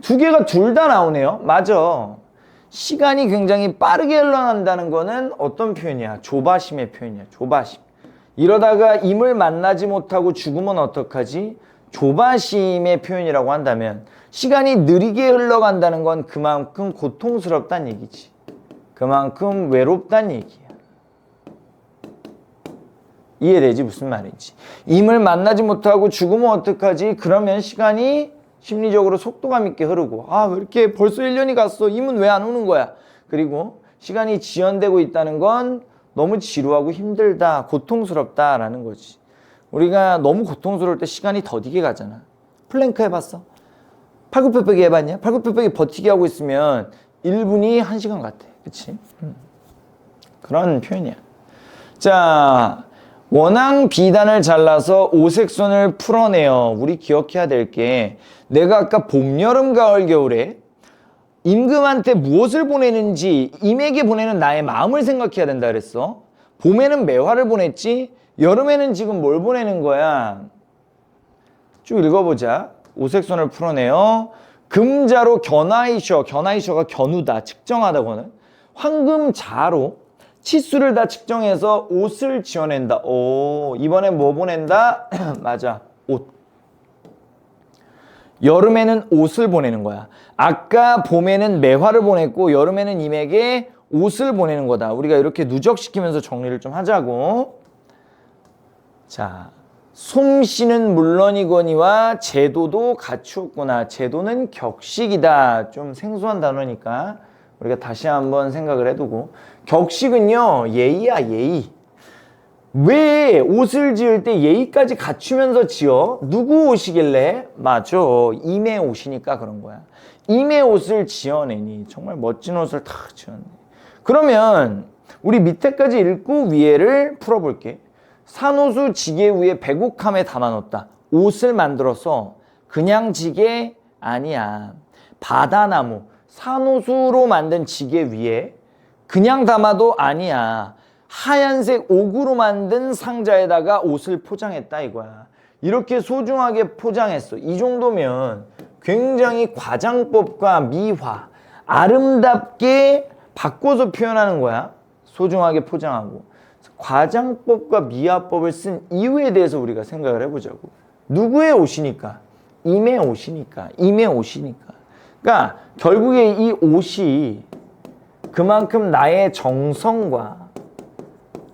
두 개가 둘 다 나오네요. 맞아. 시간이 굉장히 빠르게 흘러간다는 거는 어떤 표현이야? 조바심의 표현이야. 조바심. 이러다가 임을 만나지 못하고 죽으면 어떡하지? 조바심의 표현이라고 한다면, 시간이 느리게 흘러간다는 건 그만큼 고통스럽다는 얘기지. 그만큼 외롭다는 얘기야. 이해되지? 무슨 말인지. 임을 만나지 못하고 죽으면 어떡하지? 그러면 시간이 심리적으로 속도감 있게 흐르고, 아, 왜 이렇게 벌써 1년이 갔어? 임은 왜 안 오는 거야? 그리고 시간이 지연되고 있다는 건 너무 지루하고 힘들다, 고통스럽다라는 거지. 우리가 너무 고통스러울 때 시간이 더디게 가잖아. 플랭크 해봤어? 팔굽혀펴기 해봤냐? 팔굽혀펴기 버티기 하고 있으면 1분이 1시간 같아. 그치? 그런 표현이야. 자, 원앙 비단을 잘라서 오색선을 풀어내요. 우리 기억해야 될 게, 내가 아까 봄, 여름, 가을, 겨울에 임금한테 무엇을 보내는지, 임에게 보내는 나의 마음을 생각해야 된다 그랬어. 봄에는 매화를 보냈지, 여름에는 지금 뭘 보내는 거야? 쭉 읽어보자. 오색선을 풀어내요. 금자로 견아이셔. 견아이셔가 견우다, 측정하다고는. 황금자로 치수를 다 측정해서 옷을 지어낸다. 오, 이번엔 뭐 보낸다? 맞아, 옷. 여름에는 옷을 보내는 거야. 아까 봄에는 매화를 보냈고 여름에는 임에게 옷을 보내는 거다. 우리가 이렇게 누적시키면서 정리를 좀 하자고. 자, 솜씨는 물론이거니와 제도도 갖추었구나. 제도는 격식이다. 좀 생소한 단어니까 우리가 다시 한번 생각을 해두고, 격식은요, 예의야, 예의. 왜 옷을 지을 때 예의까지 갖추면서 지어? 누구 옷이길래? 맞아, 임의 옷이니까 그런 거야. 임의 옷을 지어내니 정말 멋진 옷을 다 지었네. 그러면 우리 밑에까지 읽고 위에를 풀어볼게. 산호수 지게 위에 백옥함에 담아놓다. 옷을 만들어서 그냥 지게 아니야. 바다나무, 산호수로 만든 지게 위에 그냥 담아도 아니야. 하얀색 옥으로 만든 상자에다가 옷을 포장했다 이거야. 이렇게 소중하게 포장했어. 이 정도면 굉장히 과장법과 미화, 아름답게 바꿔서 표현하는 거야. 소중하게 포장하고. 과장법과 미화법을 쓴 이유에 대해서 우리가 생각을 해보자고. 누구의 옷이니까? 임의 옷이니까. 임의 옷이니까. 그러니까 결국에 이 옷이 그만큼 나의 정성과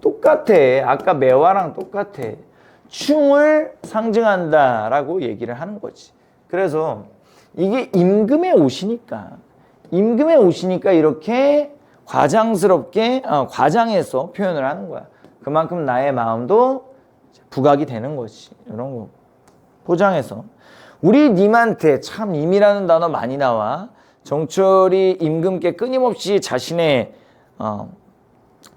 똑같아. 아까 매화랑 똑같아. 충을 상징한다라고 얘기를 하는 거지. 그래서 이게 임금의 옷이니까, 임금의 옷이니까 이렇게 과장스럽게 과장해서 표현을 하는 거야. 그만큼 나의 마음도 부각이 되는 거지. 이런 거 포장해서. 우리 님한테 참 임이라는 단어 많이 나와. 정철이 임금께 끊임없이 자신의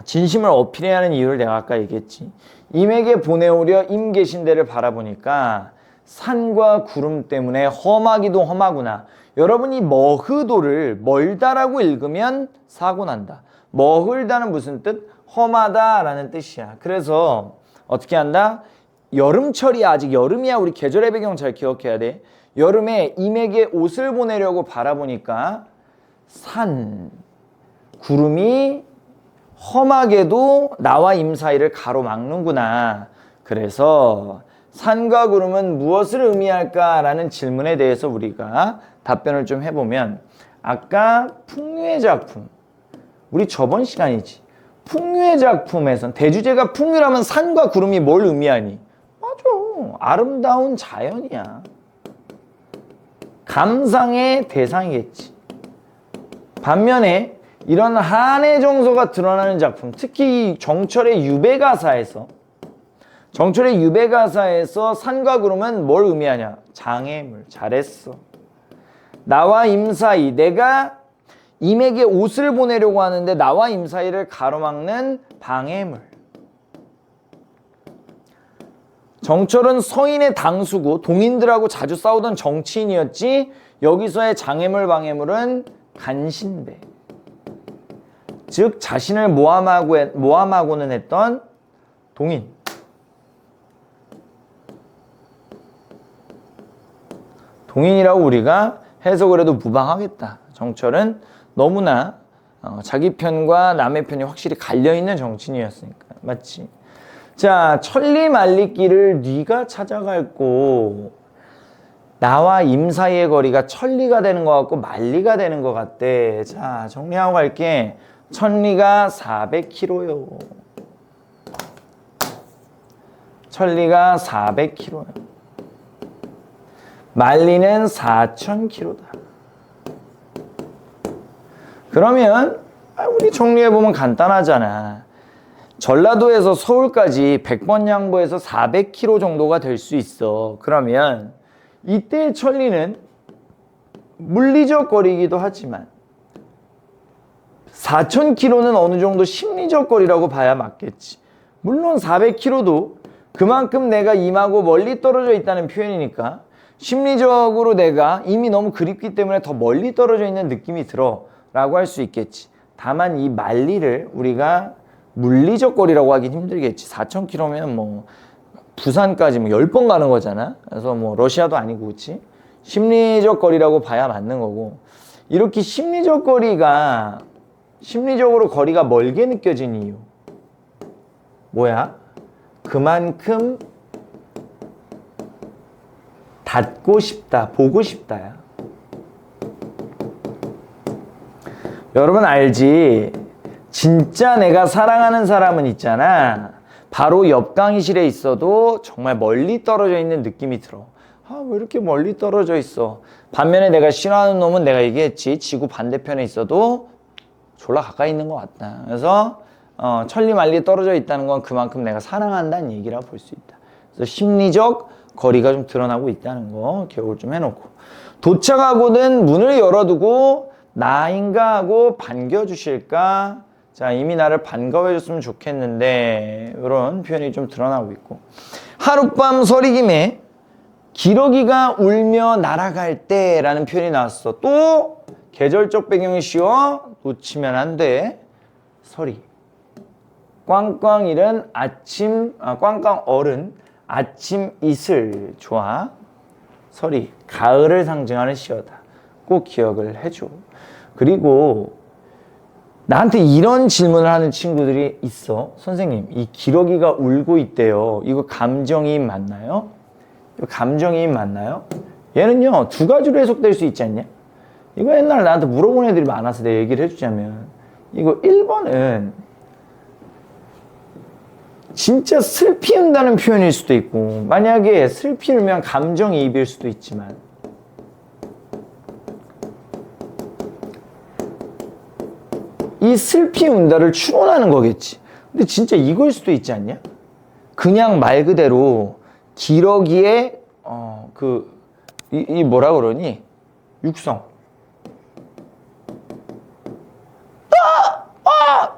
진심을 어필해야 하는 이유를 내가 아까 얘기했지. 임에게 보내오려 임 계신 데를 바라보니까 산과 구름 때문에 험하기도 험하구나. 여러분이 머흐도를 멀다라고 읽으면 사고 난다. 머흘다는 무슨 뜻? 험하다라는 뜻이야. 그래서 어떻게 한다? 여름철이야. 아직 여름이야. 우리 계절의 배경 잘 기억해야 돼. 여름에 임에게 옷을 보내려고 바라보니까 산, 구름이 험하게도 나와 임 사이를 가로막는구나. 그래서 산과 구름은 무엇을 의미할까라는 질문에 대해서 우리가 답변을 좀 해보면, 아까 풍류의 작품, 우리 저번 시간이지. 풍류의 작품에선 대주제가 풍류라면 산과 구름이 뭘 의미하니? 맞아. 아름다운 자연이야. 감상의 대상이겠지. 반면에 이런 한의 정서가 드러나는 작품, 특히 정철의 유배가사에서 산과 구름은 뭘 의미하냐? 장애물. 잘했어. 나와 임 사이, 내가 임에게 옷을 보내려고 하는데 나와 임 사이를 가로막는 방해물. 정철은 서인의 당수고 동인들하고 자주 싸우던 정치인이었지, 여기서의 장애물 방해물은 간신배, 즉 자신을 모함하고는 했던 동인. 동인이라고 우리가 해석을 해도 무방하겠다. 정철은 너무나 자기 편과 남의 편이 확실히 갈려있는 정치인이었으니까. 맞지? 자, 천리 만리길을 네가 찾아갈고, 나와 임 사이의 거리가 천리가 되는 것 같고 만리가 되는 것 같대. 자, 정리하고 갈게. 천리가 400km요. 천리가 400km요. 만리는 4000km다. 그러면 우리 정리해보면 간단하잖아. 전라도에서 서울까지 100번 양보해서 400km 정도가 될 수 있어. 그러면 이때의 천리는 물리적 거리이기도 하지만 4000km는 어느 정도 심리적 거리라고 봐야 맞겠지. 물론 400km도 그만큼 내가 임하고 멀리 떨어져 있다는 표현이니까 심리적으로 내가 이미 너무 그립기 때문에 더 멀리 떨어져 있는 느낌이 들어 라고 할 수 있겠지. 다만 이 만리를 우리가 물리적 거리라고 하긴 힘들겠지. 4000km면 뭐 부산까지 뭐 10번 가는 거잖아. 그래서 뭐 러시아도 아니고, 그치? 심리적 거리라고 봐야 맞는 거고, 이렇게 심리적으로 거리가 멀게 느껴진 이유 뭐야? 그만큼 닿고 싶다, 보고 싶다야. 여러분 알지? 진짜 내가 사랑하는 사람은 있잖아, 바로 옆 강의실에 있어도 정말 멀리 떨어져 있는 느낌이 들어. 왜 이렇게 멀리 떨어져 있어? 반면에 내가 싫어하는 놈은 내가 얘기했지, 지구 반대편에 있어도 졸라 가까이 있는 것 같다. 그래서 천리 만리 떨어져 있다는 건 그만큼 내가 사랑한다는 얘기라고 볼 수 있다. 그래서 심리적 거리가 좀 드러나고 있다는 거 기억을 좀 해놓고, 도착하고는 문을 열어두고 나인가 하고 반겨주실까? 자, 이미 나를 반가워해줬으면 좋겠는데, 이런 표현이 좀 드러나고 있고, 하룻밤 서리김에 기러기가 울며 날아갈 때 라는 표현이 나왔어. 또 계절적 배경이 씌워 놓치면 안 돼. 서리, 꽝꽝 이른 아침, 꽝꽝 얼은 아침 이슬 좋아. 서리, 가을을 상징하는 시어다. 꼭 기억을 해줘. 그리고 나한테 이런 질문을 하는 친구들이 있어. 선생님, 이 기러기가 울고 있대요. 이거 감정이입 맞나요? 이거 감정이입 맞나요? 얘는요, 두 가지로 해석될 수 있지 않냐? 이거 옛날에 나한테 물어본 애들이 많아서 내가 얘기를 해주자면, 이거 1번은 진짜 슬피 운다는 표현일 수도 있고, 만약에 슬피 울면 감정이입일 수도 있지만, 이 슬피 운다를 추론하는 거겠지. 근데 진짜 이걸 수도 있지 않냐? 그냥 말 그대로 기러기의 이 뭐라 그러니? 육성.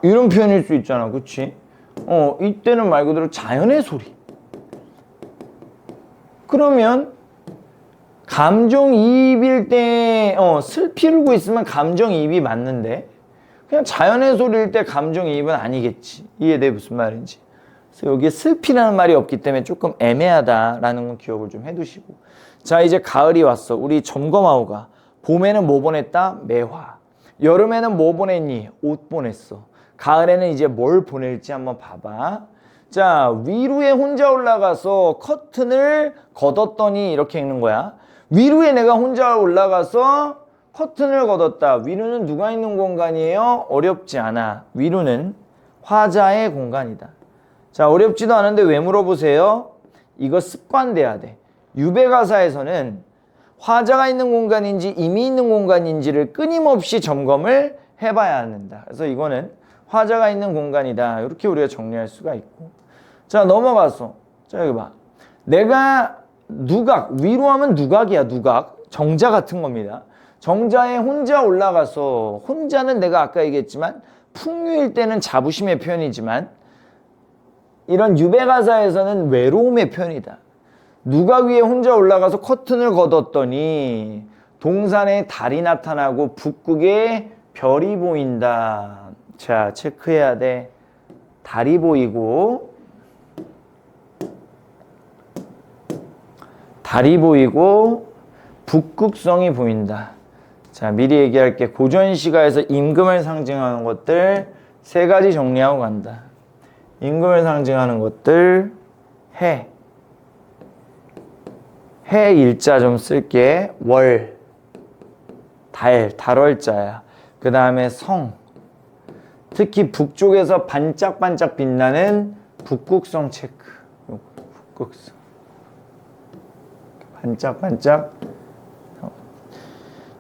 이런 표현일 수 있잖아. 그치? 이때는 말 그대로 자연의 소리. 그러면 감정이입일 때 슬피 울고 있으면 감정이입이 맞는데, 그냥 자연의 소리일 때 감정이입은 아니겠지. 이해돼? 무슨 말인지. 그래서 여기에 슬피라는 말이 없기 때문에 조금 애매하다라는 건 기억을 좀 해두시고. 자, 이제 가을이 왔어. 우리 점검하고가. 봄에는 뭐 보냈다? 매화. 여름에는 뭐 보냈니? 옷 보냈어. 가을에는 이제 뭘 보낼지 한번 봐봐. 자, 위루에 혼자 올라가서 커튼을 걷었더니 이렇게 읽는 거야. 위루에 내가 혼자 올라가서 커튼을 걷었다. 위루는 누가 있는 공간이에요? 어렵지 않아. 위루는 화자의 공간이다. 자, 어렵지도 않은데 왜 물어보세요? 이거 습관돼야 돼. 유배가사에서는 화자가 있는 공간인지 이미 있는 공간인지를 끊임없이 점검을 해봐야 한다. 그래서 이거는 화자가 있는 공간이다. 이렇게 우리가 정리할 수가 있고. 자, 넘어가서. 자, 여기 봐. 내가 누각, 위로하면 누각이야, 누각. 정자 같은 겁니다. 정자에 혼자 올라가서, 혼자는 내가 아까 얘기했지만 풍류일 때는 자부심의 표현이지만 이런 유배가사에서는 외로움의 표현이다. 누각 위에 혼자 올라가서 커튼을 걷었더니 동산에 달이 나타나고 북극에 별이 보인다. 자, 체크해야 돼. 달이 보이고 북극성이 보인다. 자, 미리 얘기할게. 고전시가에서 임금을 상징하는 것들 세 가지 정리하고 간다. 임금을 상징하는 것들 해 일자 좀 쓸게. 월, 달월자야. 그 다음에 성, 특히 북쪽에서 반짝반짝 빛나는 북극성 체크. 북극성 반짝반짝.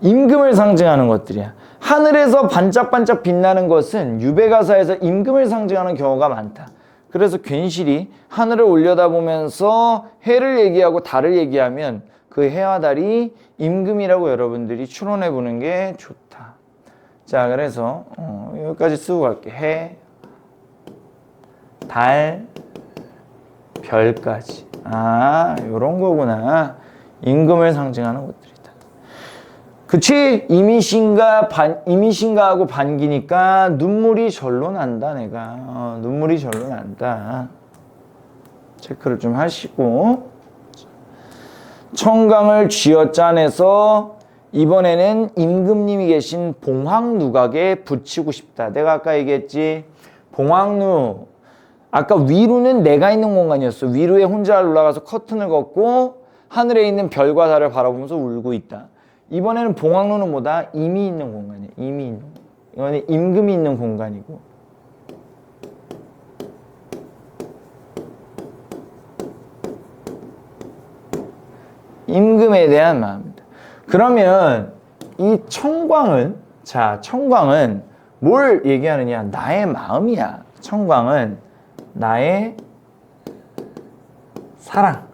임금을 상징하는 것들이야. 하늘에서 반짝반짝 빛나는 것은 유배가사에서 임금을 상징하는 경우가 많다. 그래서 괜시리 하늘을 올려다보면서 해를 얘기하고 달을 얘기하면 그 해와 달이 임금이라고 여러분들이 추론해 보는 게 좋다. 자, 그래서 여기까지 쓰고 갈게. 해, 달, 별까지. 아, 요런 거구나. 임금을 상징하는 것들이다. 그치? 이미신가하고 반기니까 눈물이 절로 난다, 내가. 눈물이 절로 난다. 체크를 좀 하시고. 청강을 쥐어짜내서 이번에는 임금님이 계신 봉황누각에 붙이고 싶다. 내가 아까 얘기했지. 봉황누. 아까 위루는 내가 있는 공간이었어. 위루에 혼자 올라가서 커튼을 걷고 하늘에 있는 별과 달을 바라보면서 울고 있다. 이번에는 봉황루는 뭐다? 이미 있는 공간이야. 이미 있는. 이거는 임금이 있는 공간이고. 임금에 대한 마음입니다. 그러면 이 청광은, 자, 청광은 뭘 얘기하느냐? 나의 마음이야. 청광은 나의 사랑,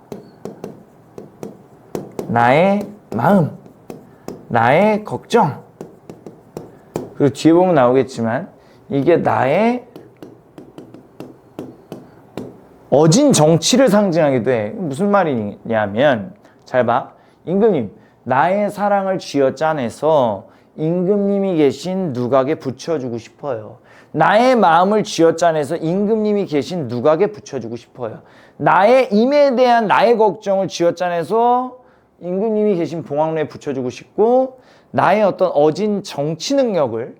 나의 마음, 나의 걱정. 그리고 뒤에 보면 나오겠지만 이게 나의 어진 정치를 상징하기도 해. 무슨 말이냐면 잘 봐. 임금님, 나의 사랑을 쥐어짜내서 임금님이 계신 누각에 붙여주고 싶어요. 나의 마음을 쥐어짜내서 임금님이 계신 누각에 붙여주고 싶어요. 나의 임에 대한 나의 걱정을 쥐어짜내서 임금님이 계신 봉황루에 붙여주고 싶고, 나의 어떤 어진 정치 능력을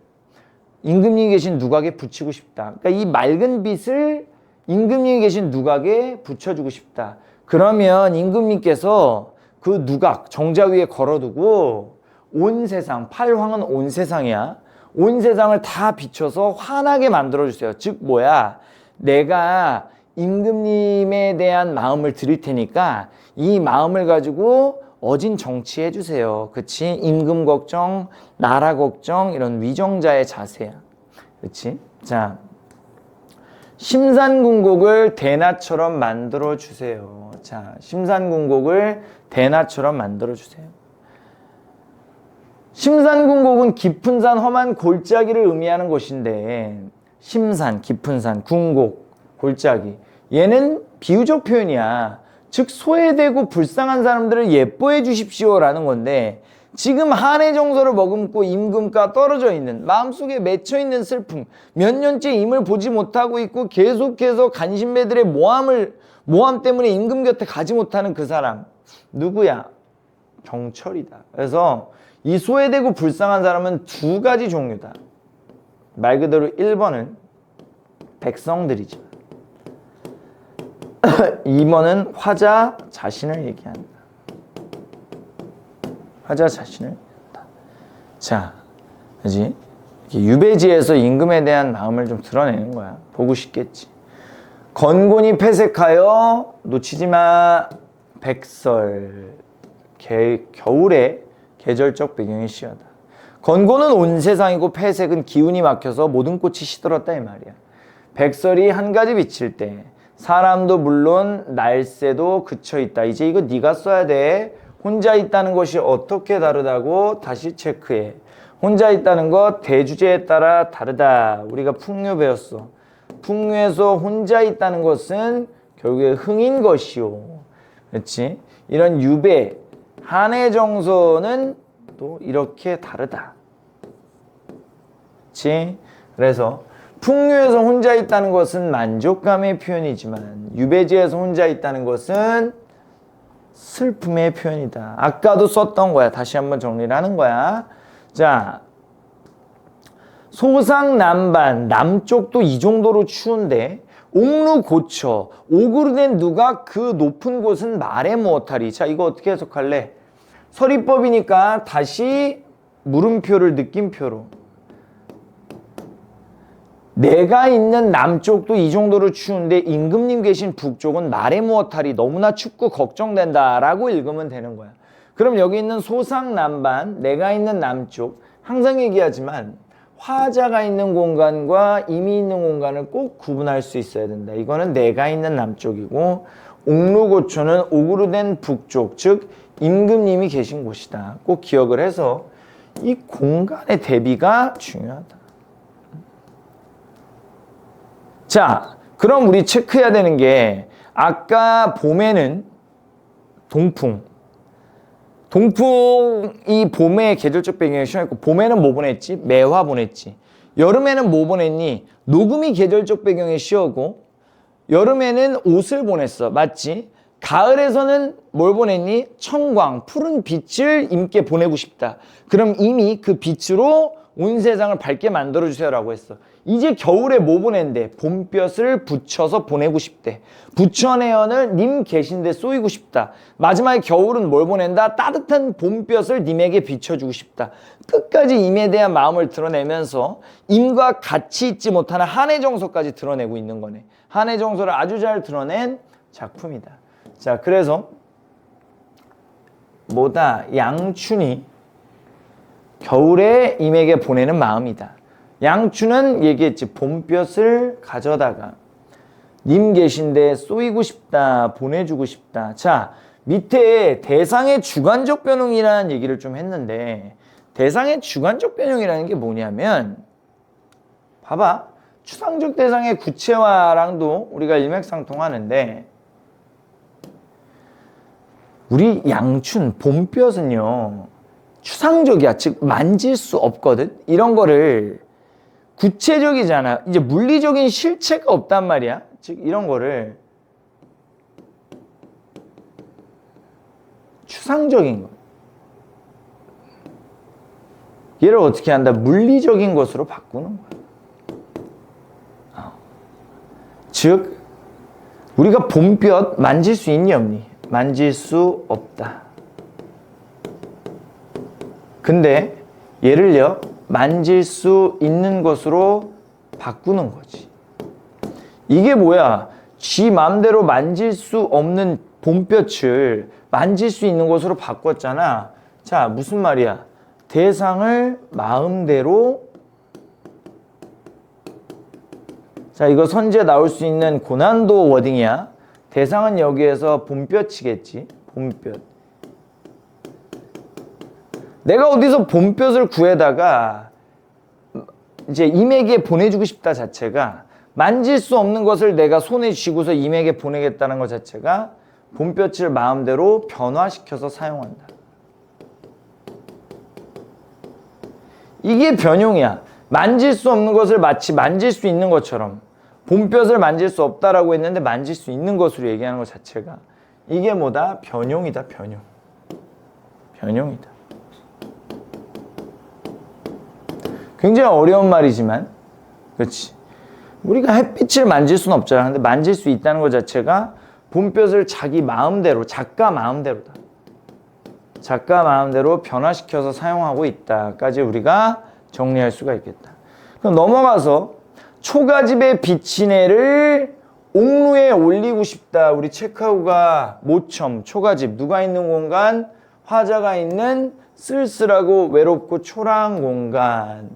임금님이 계신 누각에 붙이고 싶다. 그러니까 이 맑은 빛을 임금님이 계신 누각에 붙여주고 싶다. 그러면 임금님께서 그 누각, 정자 위에 걸어두고 온 세상, 팔황은 온 세상이야. 온 세상을 다 비춰서 환하게 만들어주세요. 즉 뭐야? 내가 임금님에 대한 마음을 드릴 테니까 이 마음을 가지고 어진 정치해 주세요. 그치? 임금 걱정, 나라 걱정, 이런 위정자의 자세야. 그치? 자, 심산궁곡을 대나처럼 만들어 주세요. 자, 심산궁곡을 대나처럼 만들어 주세요. 심산궁곡은 깊은 산, 험한 골짜기를 의미하는 것인데, 심산, 깊은 산, 궁곡, 골짜기. 얘는 비유적 표현이야. 즉 소외되고 불쌍한 사람들을 예뻐해 주십시오라는 건데, 지금 한해 정서를 머금고 임금과 떨어져 있는, 마음속에 맺혀 있는 슬픔, 몇 년째 임을 보지 못하고 있고 계속해서 간신배들의 모함 때문에 임금 곁에 가지 못하는 그 사람 누구야? 정철이다. 그래서 이 소외되고 불쌍한 사람은 두 가지 종류다. 말 그대로 1번은 백성들이죠. 2번은 화자 자신을 얘기한다. 화자 자신을 얘기한다. 자, 그지? 유배지에서 임금에 대한 마음을 좀 드러내는 거야. 보고 싶겠지. 건곤이 폐색하여 놓치지 마. 백설. 겨울에 계절적 배경이 시하다. 건곤은 온 세상이고 폐색은 기운이 막혀서 모든 꽃이 시들었다 이 말이야. 백설이 한 가지 비칠 때 사람도 물론 날새도 그쳐 있다. 이제 이거 네가 써야 돼. 혼자 있다는 것이 어떻게 다르다고 다시 체크해. 혼자 있다는 것 대주제에 따라 다르다. 우리가 풍류 배웠어. 풍류에서 혼자 있다는 것은 결국에 흥인 것이요. 그렇지? 이런 유배, 한해 정서는 또 이렇게 다르다. 그렇지? 그래서 풍류에서 혼자 있다는 것은 만족감의 표현이지만 유배지에서 혼자 있다는 것은 슬픔의 표현이다. 아까도 썼던 거야. 다시 한번 정리를 하는 거야. 자, 소상남반, 남쪽도 이 정도로 추운데 옥루고처, 오그르된 누가 그 높은 곳은 말해 무엇하리. 자, 이거 어떻게 해석할래? 서리법이니까 다시 물음표를 느낌표로. 내가 있는 남쪽도 이 정도로 추운데 임금님 계신 북쪽은 말해 무엇하리. 너무나 춥고 걱정된다 라고 읽으면 되는 거야. 그럼 여기 있는 소상남반, 내가 있는 남쪽, 항상 얘기하지만 화자가 있는 공간과 임이 있는 공간을 꼭 구분할 수 있어야 된다. 이거는 내가 있는 남쪽이고 옥루고초는 오그르된 북쪽, 즉 임금님이 계신 곳이다. 꼭 기억을 해서 이 공간의 대비가 중요하다. 자, 그럼 우리 체크해야 되는 게 아까 봄에는 동풍이 봄의 계절적 배경에 시험했고 봄에는 뭐 보냈지? 매화 보냈지. 여름에는 뭐 보냈니? 녹음이 계절적 배경에 씌우고 여름에는 옷을 보냈어. 맞지? 가을에서는 뭘 보냈니? 청광, 푸른 빛을 임께 보내고 싶다. 그럼 이미 그 빛으로 온 세상을 밝게 만들어주세요라고 했어. 이제 겨울에 뭐 보낸대? 봄볕을 붙여서 보내고 싶대. 부처내연을 님 계신데 쏘이고 싶다. 마지막에 겨울은 뭘 보낸다? 따뜻한 봄볕을 님에게 비춰주고 싶다. 끝까지 임에 대한 마음을 드러내면서 임과 같이 있지 못하는 한해 정서까지 드러내고 있는 거네. 한해 정서를 아주 잘 드러낸 작품이다. 자, 그래서 뭐다? 양춘이 겨울에 임에게 보내는 마음이다. 양춘은 얘기했지. 봄볕을 가져다가 님 계신데 쏘이고 싶다. 보내주고 싶다. 자, 밑에 대상의 주관적 변형이라는 얘기를 좀 했는데 대상의 주관적 변형이라는 게 뭐냐면 봐봐. 추상적 대상의 구체화랑도 우리가 일맥상통하는데 우리 양춘, 봄볕은요. 추상적이야. 즉 만질 수 없거든. 이런 거를 구체적이잖아. 이제 물리적인 실체가 없단 말이야. 즉 이런 거를 추상적인 거. 얘를 어떻게 한다? 물리적인 것으로 바꾸는 거야. 즉 우리가 봄볕 만질 수 있니 없니? 만질 수 없다. 근데 얘를요 만질 수 있는 것으로 바꾸는 거지. 이게 뭐야? 지 마음대로 만질 수 없는 봄볕을 만질 수 있는 것으로 바꿨잖아. 자, 무슨 말이야? 대상을 마음대로. 자, 이거 선지에 나올 수 있는 고난도 워딩이야. 대상은 여기에서 봄볕이겠지. 봄볕. 내가 어디서 봄볕을 구해다가 이제 임에게 보내주고 싶다 자체가 만질 수 없는 것을 내가 손에 쥐고서 임에게 보내겠다는 것 자체가 봄볕을 마음대로 변화시켜서 사용한다. 이게 변용이야. 만질 수 없는 것을 마치 만질 수 있는 것처럼 봄볕을 만질 수 없다라고 했는데 만질 수 있는 것으로 얘기하는 것 자체가 이게 뭐다? 변용이다. 변용. 변용이다. 굉장히 어려운 말이지만 그렇지. 우리가 햇빛을 만질 수는 없잖아. 근데 만질 수 있다는 것 자체가 봄볕을 자기 마음대로, 작가 마음대로다. 작가 마음대로 변화시켜서 사용하고 있다까지 우리가 정리할 수가 있겠다. 그럼 넘어가서 초가집의 비치네를 옥루에 올리고 싶다. 우리 체크아웃가 모첨, 초가집, 누가 있는 공간? 화자가 있는 쓸쓸하고 외롭고 초라한 공간.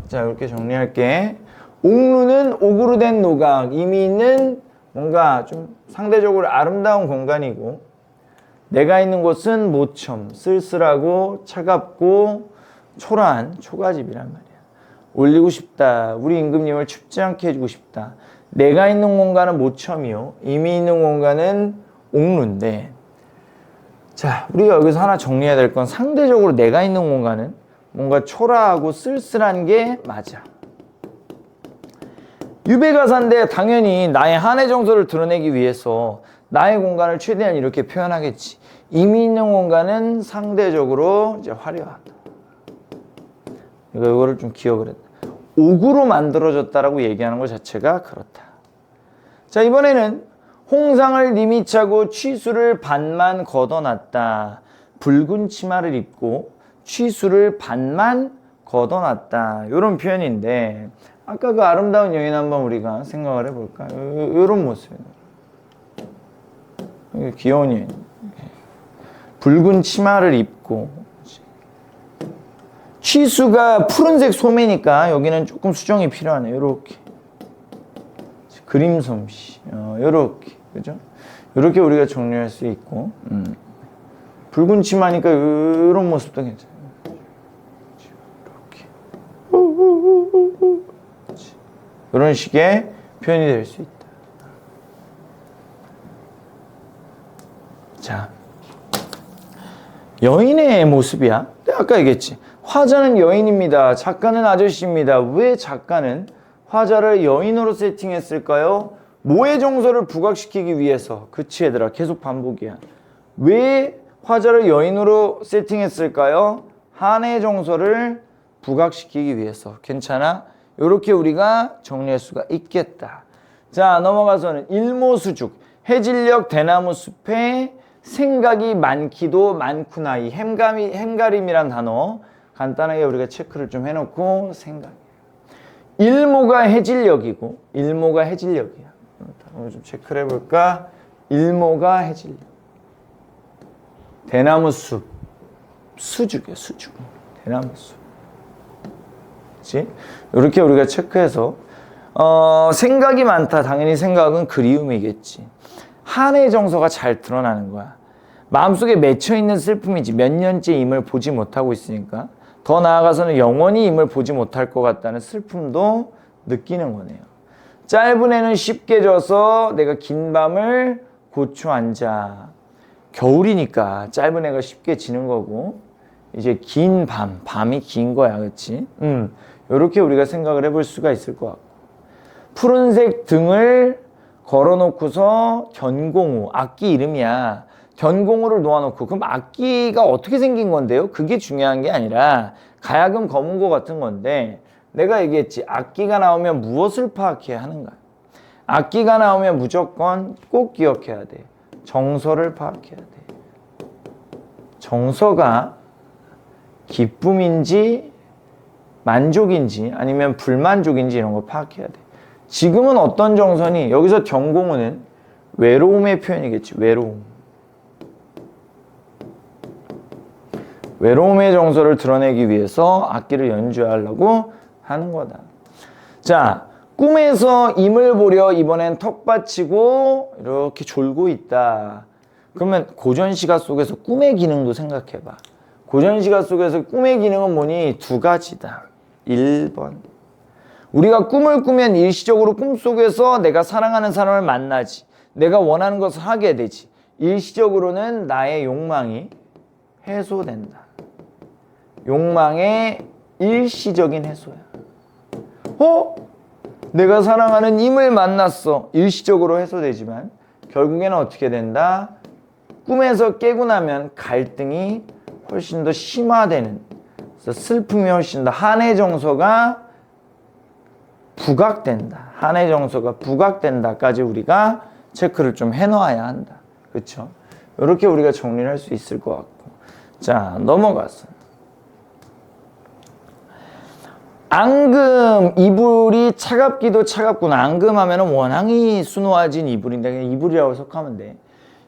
자, 이렇게 정리할게. 옥루는 옥으로 된 노각, 이미 있는 뭔가 좀 상대적으로 아름다운 공간이고, 내가 있는 곳은 모첨, 쓸쓸하고 차갑고 초라한 초가집이란 말이야. 올리고 싶다. 우리 임금님을 춥지 않게 해주고 싶다. 내가 있는 공간은 모첨이요. 이미 있는 공간은 옥루인데, 자, 우리가 여기서 하나 정리해야 될 건 상대적으로 내가 있는 공간은 뭔가 초라하고 쓸쓸한 게 맞아. 유배가사인데 당연히 나의 한해 정서를 드러내기 위해서 나의 공간을 최대한 이렇게 표현하겠지. 이미 있는 공간은 상대적으로 이제 화려하다. 이거를 좀 기억을 했다. 옥으로 만들어졌다라고 얘기하는 것 자체가 그렇다. 자, 이번에는 홍상을 님이 차고 취수를 반만 걷어놨다. 붉은 치마를 입고 취수를 반만 걷어놨다. 이런 표현인데, 아까 그 아름다운 여인 한번 우리가 생각을 해볼까? 이런 모습이에요. 귀여운 여인. 붉은 치마를 입고, 취수가 푸른색 소매니까 여기는 조금 수정이 필요하네요. 이렇게 그림 솜씨, 이렇게, 그죠? 이렇게 우리가 정리할 수 있고, 붉은 치마니까 이런 모습도 괜찮아요. 이렇게 이런 식의 표현이 될 수 있다. 자, 여인의 모습이야. 아까 얘기했지. 화자는 여인입니다. 작가는 아저씨입니다. 왜 작가는 화자를 여인으로 세팅했을까요? 모의 정서를 부각시키기 위해서. 그치 얘들아, 계속 반복이야. 왜 화자를 여인으로 세팅했을까요? 한의 정서를 부각시키기 위해서. 괜찮아? 이렇게 우리가 정리할 수가 있겠다. 자, 넘어가서는 일모수죽. 해질녘 대나무 숲에 생각이 많기도 많구나. 이 햄가림이란 단어 간단하게 우리가 체크를 좀 해놓고 생각. 일모가 해질녘이고, 일모가 해질녘이야. 오늘 좀 체크를 해볼까? 일모가 해질녘. 대나무 숲. 수죽이야, 수죽. 대나무 숲. 그치? 이렇게 우리가 체크해서, 생각이 많다. 당연히 생각은 그리움이겠지. 한의 정서가 잘 드러나는 거야. 마음속에 맺혀있는 슬픔이지. 몇 년째 임을 보지 못하고 있으니까. 더 나아가서는 영원히 임을 보지 못할 것 같다는 슬픔도 느끼는 거네요. 짧은 해는 쉽게 져서 내가 긴 밤을 고쳐 앉아. 겨울이니까 짧은 해가 쉽게 지는 거고, 이제 긴 밤이 긴 거야. 그치? 이렇게 우리가 생각을 해볼 수가 있을 것 같고. 푸른색 등을 걸어놓고서 견공우, 악기 이름이야. 견공우를 놓아놓고, 그럼 악기가 어떻게 생긴 건데요? 그게 중요한 게 아니라 가야금 검은고 같은 건데, 내가 얘기했지. 악기가 나오면 무엇을 파악해야 하는가? 악기가 나오면 무조건 꼭 기억해야 돼. 정서를 파악해야 돼. 정서가 기쁨인지 만족인지 아니면 불만족인지 이런 걸 파악해야 돼. 지금은 어떤 정서니? 여기서 견공우는 외로움의 표현이겠지. 외로움의 정서를 드러내기 위해서 악기를 연주하려고 하는 거다. 자, 꿈에서 임을 보려 이번엔 턱 받치고 이렇게 졸고 있다. 그러면 고전시가 속에서 꿈의 기능도 생각해봐. 고전시가 속에서 꿈의 기능은 뭐니? 두 가지다. 1번. 우리가 꿈을 꾸면 일시적으로 꿈속에서 내가 사랑하는 사람을 만나지. 내가 원하는 것을 하게 되지. 일시적으로는 나의 욕망이 해소된다. 욕망의 일시적인 해소야. 내가 사랑하는 임을 만났어. 일시적으로 해소되지만 결국에는 어떻게 된다? 꿈에서 깨고 나면 갈등이 훨씬 더 심화되는, 그래서 슬픔이 훨씬 더 한의 정서가 부각된다. 한의 정서가 부각된다까지 우리가 체크를 좀 해놓아야 한다. 그렇죠? 이렇게 우리가 정리를 할 수 있을 것 같고, 자, 넘어갔어. 앙금, 이불이 차갑기도 차갑구나. 앙금 하면은 원앙이 순화진 이불인데 그냥 이불이라고 속하면 돼.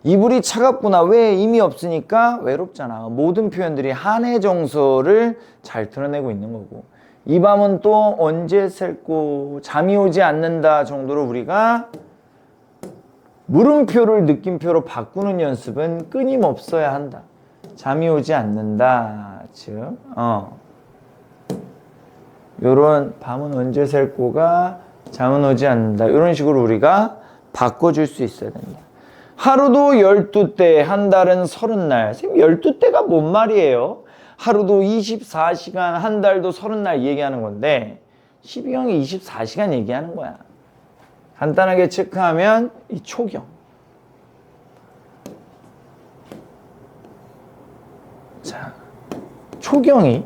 이불이 차갑구나. 왜? 의미 없으니까 외롭잖아. 모든 표현들이 한의 정서를 잘 드러내고 있는 거고. 이 밤은 또 언제 셀고 잠이 오지 않는다 정도로 우리가 물음표를 느낌표로 바꾸는 연습은 끊임없어야 한다. 잠이 오지 않는다. 즉, 요런 밤은 언제 셀고가 잠은 오지 않는다. 이런 식으로 우리가 바꿔줄 수 있어야 된다. 하루도 12때, 한 달은 30날. 선생님, 12때가 뭔 말이에요? 하루도 24시간, 한 달도 30날 얘기하는 건데 12경이 24시간 얘기하는 거야. 간단하게 체크하면 이 초경. 자, 초경이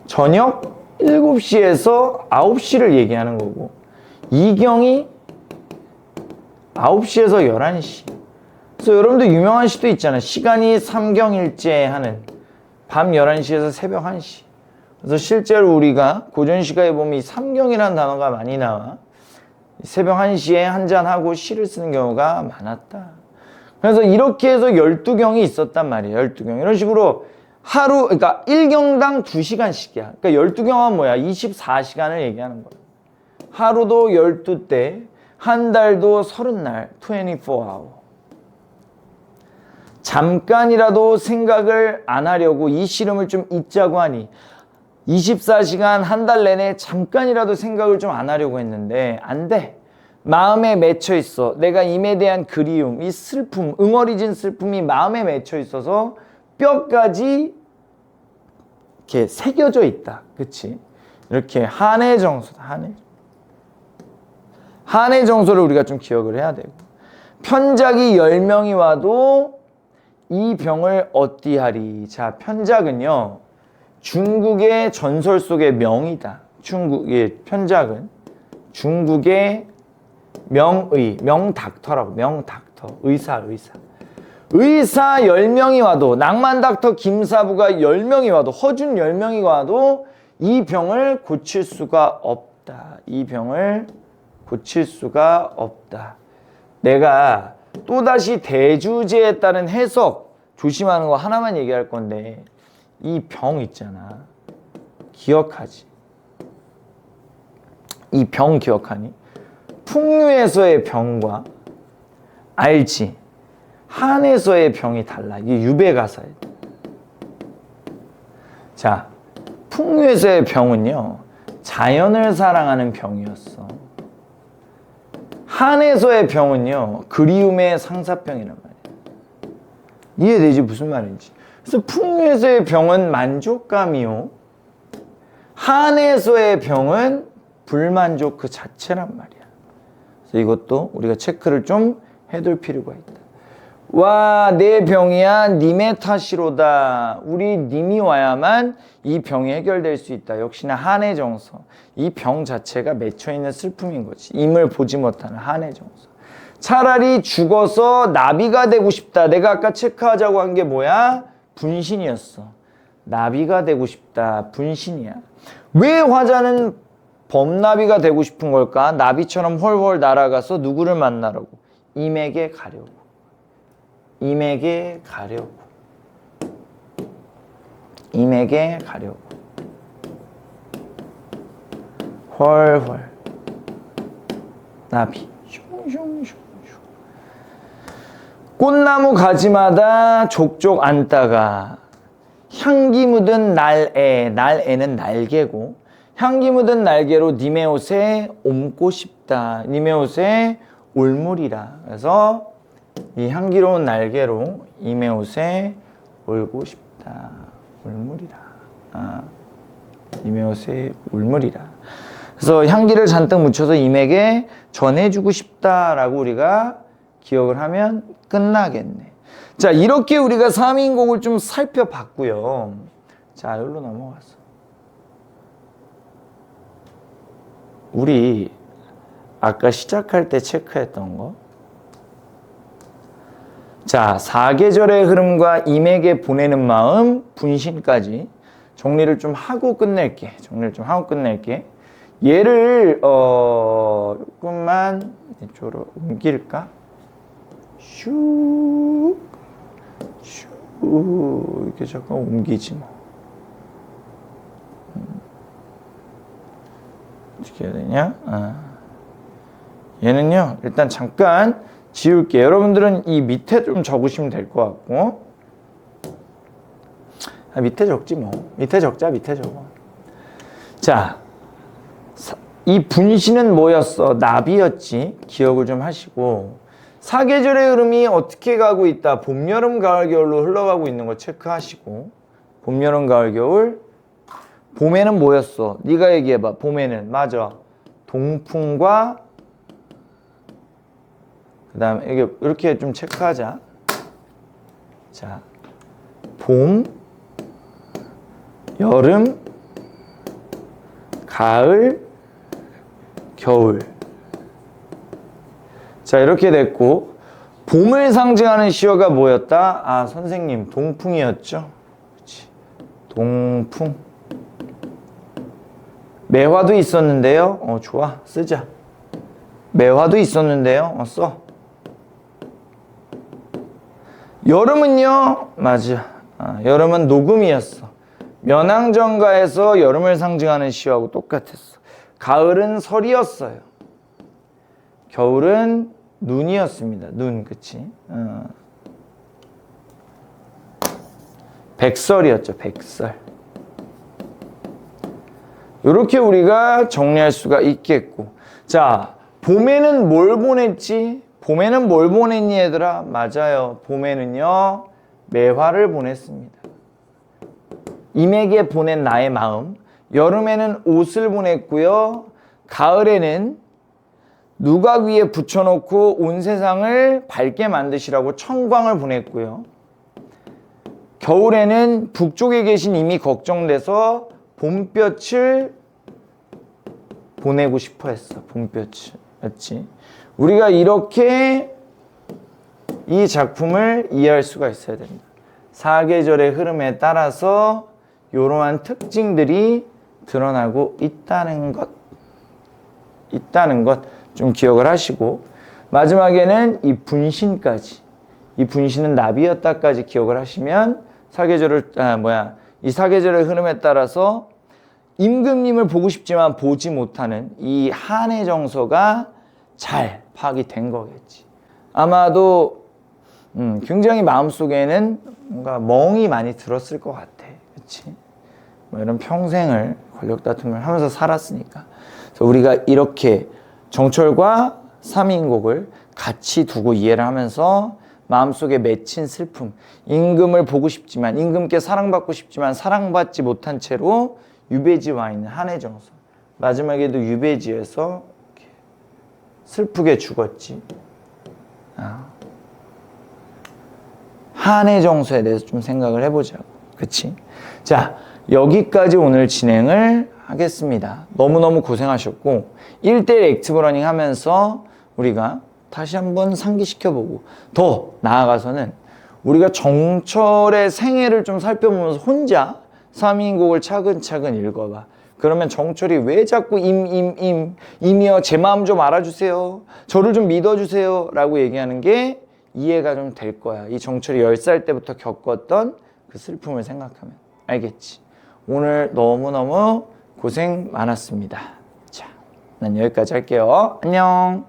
저녁 7시에서 9시를 얘기하는 거고, 이경이 9시에서 11시. 그래서 여러분들 유명한 시도 있잖아요. 시간이 삼경일제 하는 밤 11시에서 새벽 1시. 그래서 실제로 우리가 고전시가에 보면 이 삼경이라는 단어가 많이 나와. 새벽 1시에 한잔하고 시를 쓰는 경우가 많았다. 그래서 이렇게 해서 12경이 있었단 말이에요. 12경. 이런 식으로 하루, 그러니까 1경당 2시간씩이야. 그러니까 12경은 뭐야? 24시간을 얘기하는 거야. 하루도 12때, 한 달도 30날, 24hour. 잠깐이라도 생각을 안 하려고 이 씨름을 좀 잊자고 하니 24시간 한 달 내내 잠깐이라도 생각을 좀 안 하려고 했는데 안 돼. 마음에 맺혀 있어. 내가 임에 대한 그리움, 이 슬픔, 응어리진 슬픔이 마음에 맺혀 있어서 뼈까지 이렇게 새겨져 있다. 그치? 이렇게 한의 정서다. 한의 정서를 우리가 좀 기억을 해야 되고, 편작이 10명이 와도 이 병을 어찌하리. 자, 편작은요, 중국의 전설 속의 명이다. 중국의 편작은 중국의 명닥터라고. 명닥터. 의사. 의사 10명이 와도, 낭만 닥터 김사부가 10명이 와도, 허준 10명이 와도 이 병을 고칠 수가 없다. 이 병을 고칠 수가 없다. 내가 또다시 대주제에 따른 해석 조심하는 거 하나만 얘기할 건데, 이 병 있잖아. 기억하지? 이 병 기억하니? 풍류에서의 병과 알지? 한에서의 병이 달라. 이게 유배가사야. 자, 풍류에서의 병은요, 자연을 사랑하는 병이었어. 한에서의 병은요, 그리움의 상사병이란 말이야. 이해되지? 무슨 말인지. 그래서 풍류에서의 병은 만족감이요, 한에서의 병은 불만족 그 자체란 말이야. 그래서 이것도 우리가 체크를 좀 해둘 필요가 있다. 와, 내 병이야 님의 탓이로다. 우리 님이 와야만 이 병이 해결될 수 있다. 역시나 한의 정서. 이 병 자체가 맺혀있는 슬픔인 거지. 임을 보지 못하는 한의 정서. 차라리 죽어서 나비가 되고 싶다. 내가 아까 체크하자고 한 게 뭐야? 분신이었어. 나비가 되고 싶다. 분신이야. 왜 화자는 범나비가 되고 싶은 걸까? 나비처럼 훨훨 날아가서 누구를 만나려고? 임에게 가려고. 임에게 가려고. 임에게 가려고. 훨훨 나비. 슝슝슝. 꽃나무 가지마다 족족 앉다가 향기 묻은 날애는 날개고, 향기 묻은 날개로 님의 옷에 옮고 싶다. 님의 옷에 올무리라. 그래서 이 향기로운 날개로 임의 옷에 올고 싶다. 올무리라. 임의 옷에 올무리라. 그래서 향기를 잔뜩 묻혀서 임에게 전해주고 싶다라고 우리가 기억을 하면 끝나겠네. 자, 이렇게 우리가 3인곡을 좀 살펴봤고요. 자, 여기로 넘어갔어. 우리 아까 시작할 때 체크했던 거, 자, 사계절의 흐름과 임에게 보내는 마음, 분신까지 정리를 좀 하고 끝낼게. 얘를 조금만 이쪽으로 옮길까? 슉 이렇게 잠깐 옮기지 뭐. 어떻게 해야 되냐? 얘는요, 일단 잠깐 지울게. 여러분들은 이 밑에 좀 적으시면 될 것 같고. 밑에 적지 뭐. 밑에 적자. 자, 이 분신은 뭐였어? 나비였지. 기억을 좀 하시고. 사계절의 흐름이 어떻게 가고 있다. 봄, 여름, 가을, 겨울로 흘러가고 있는 거 체크하시고. 봄, 여름, 가을, 겨울. 봄에는 뭐였어? 네가 얘기해봐. 봄에는 맞아. 동풍과 그 다음에 이렇게 좀 체크하자. 자, 봄, 여름, 가을, 겨울. 자, 이렇게 됐고, 봄을 상징하는 시어가 뭐였다? 선생님, 동풍이었죠. 그렇지. 동풍. 매화도 있었는데요. 좋아. 쓰자. 매화도 있었는데요. 써. 여름은요? 맞아. 여름은 녹음이었어. 면왕정가에서 여름을 상징하는 시하고 똑같았어. 가을은 설이었어요. 겨울은 눈이었습니다. 눈, 그치? 백설이었죠. 백설. 이렇게 우리가 정리할 수가 있겠고. 자, 봄에는 뭘 보냈지? 봄에는 뭘 보냈니 얘들아? 맞아요. 봄에는요, 매화를 보냈습니다. 임에게 보낸 나의 마음. 여름에는 옷을 보냈고요. 가을에는 누각 위에 붙여놓고 온 세상을 밝게 만드시라고 청광을 보냈고요. 겨울에는 북쪽에 계신 임이 걱정돼서 봄볕을 보내고 싶어 했어. 봄볕을. 맞지? 우리가 이렇게 이 작품을 이해할 수가 있어야 됩니다. 사계절의 흐름에 따라서 이러한 특징들이 드러나고 있다는 것 좀 기억을 하시고, 마지막에는 이 분신까지, 이 분신은 나비였다까지 기억을 하시면 이 사계절의 흐름에 따라서 임금님을 보고 싶지만 보지 못하는 이 한의 정서가 잘 파악이 된 거겠지. 아마도 굉장히 마음속에는 뭔가 멍이 많이 들었을 것 같아. 그치? 뭐 이런 평생을 권력 다툼을 하면서 살았으니까. 그래서 우리가 이렇게 정철과 삼인곡을 같이 두고 이해를 하면서 마음속에 맺힌 슬픔, 임금을 보고 싶지만, 임금께 사랑받고 싶지만 사랑받지 못한 채로 유배지 와 있는 한의 정서. 마지막에도 유배지에서 슬프게 죽었지. 한의 정서에 대해서 좀 생각을 해보자고. 그치? 자, 여기까지 오늘 진행을 하겠습니다. 너무너무 고생하셨고, 1대1 액티브 러닝 하면서 우리가 다시 한번 상기시켜보고, 더 나아가서는 우리가 정철의 생애를 좀 살펴보면서 혼자 삼인곡을 차근차근 읽어봐. 그러면 정철이 왜 자꾸 임이여 제 마음 좀 알아주세요, 저를 좀 믿어주세요 라고 얘기하는 게 이해가 좀 될 거야. 이 정철이 10살 때부터 겪었던 그 슬픔을 생각하면. 알겠지? 오늘 너무너무 고생 많았습니다. 자, 난 여기까지 할게요. 안녕.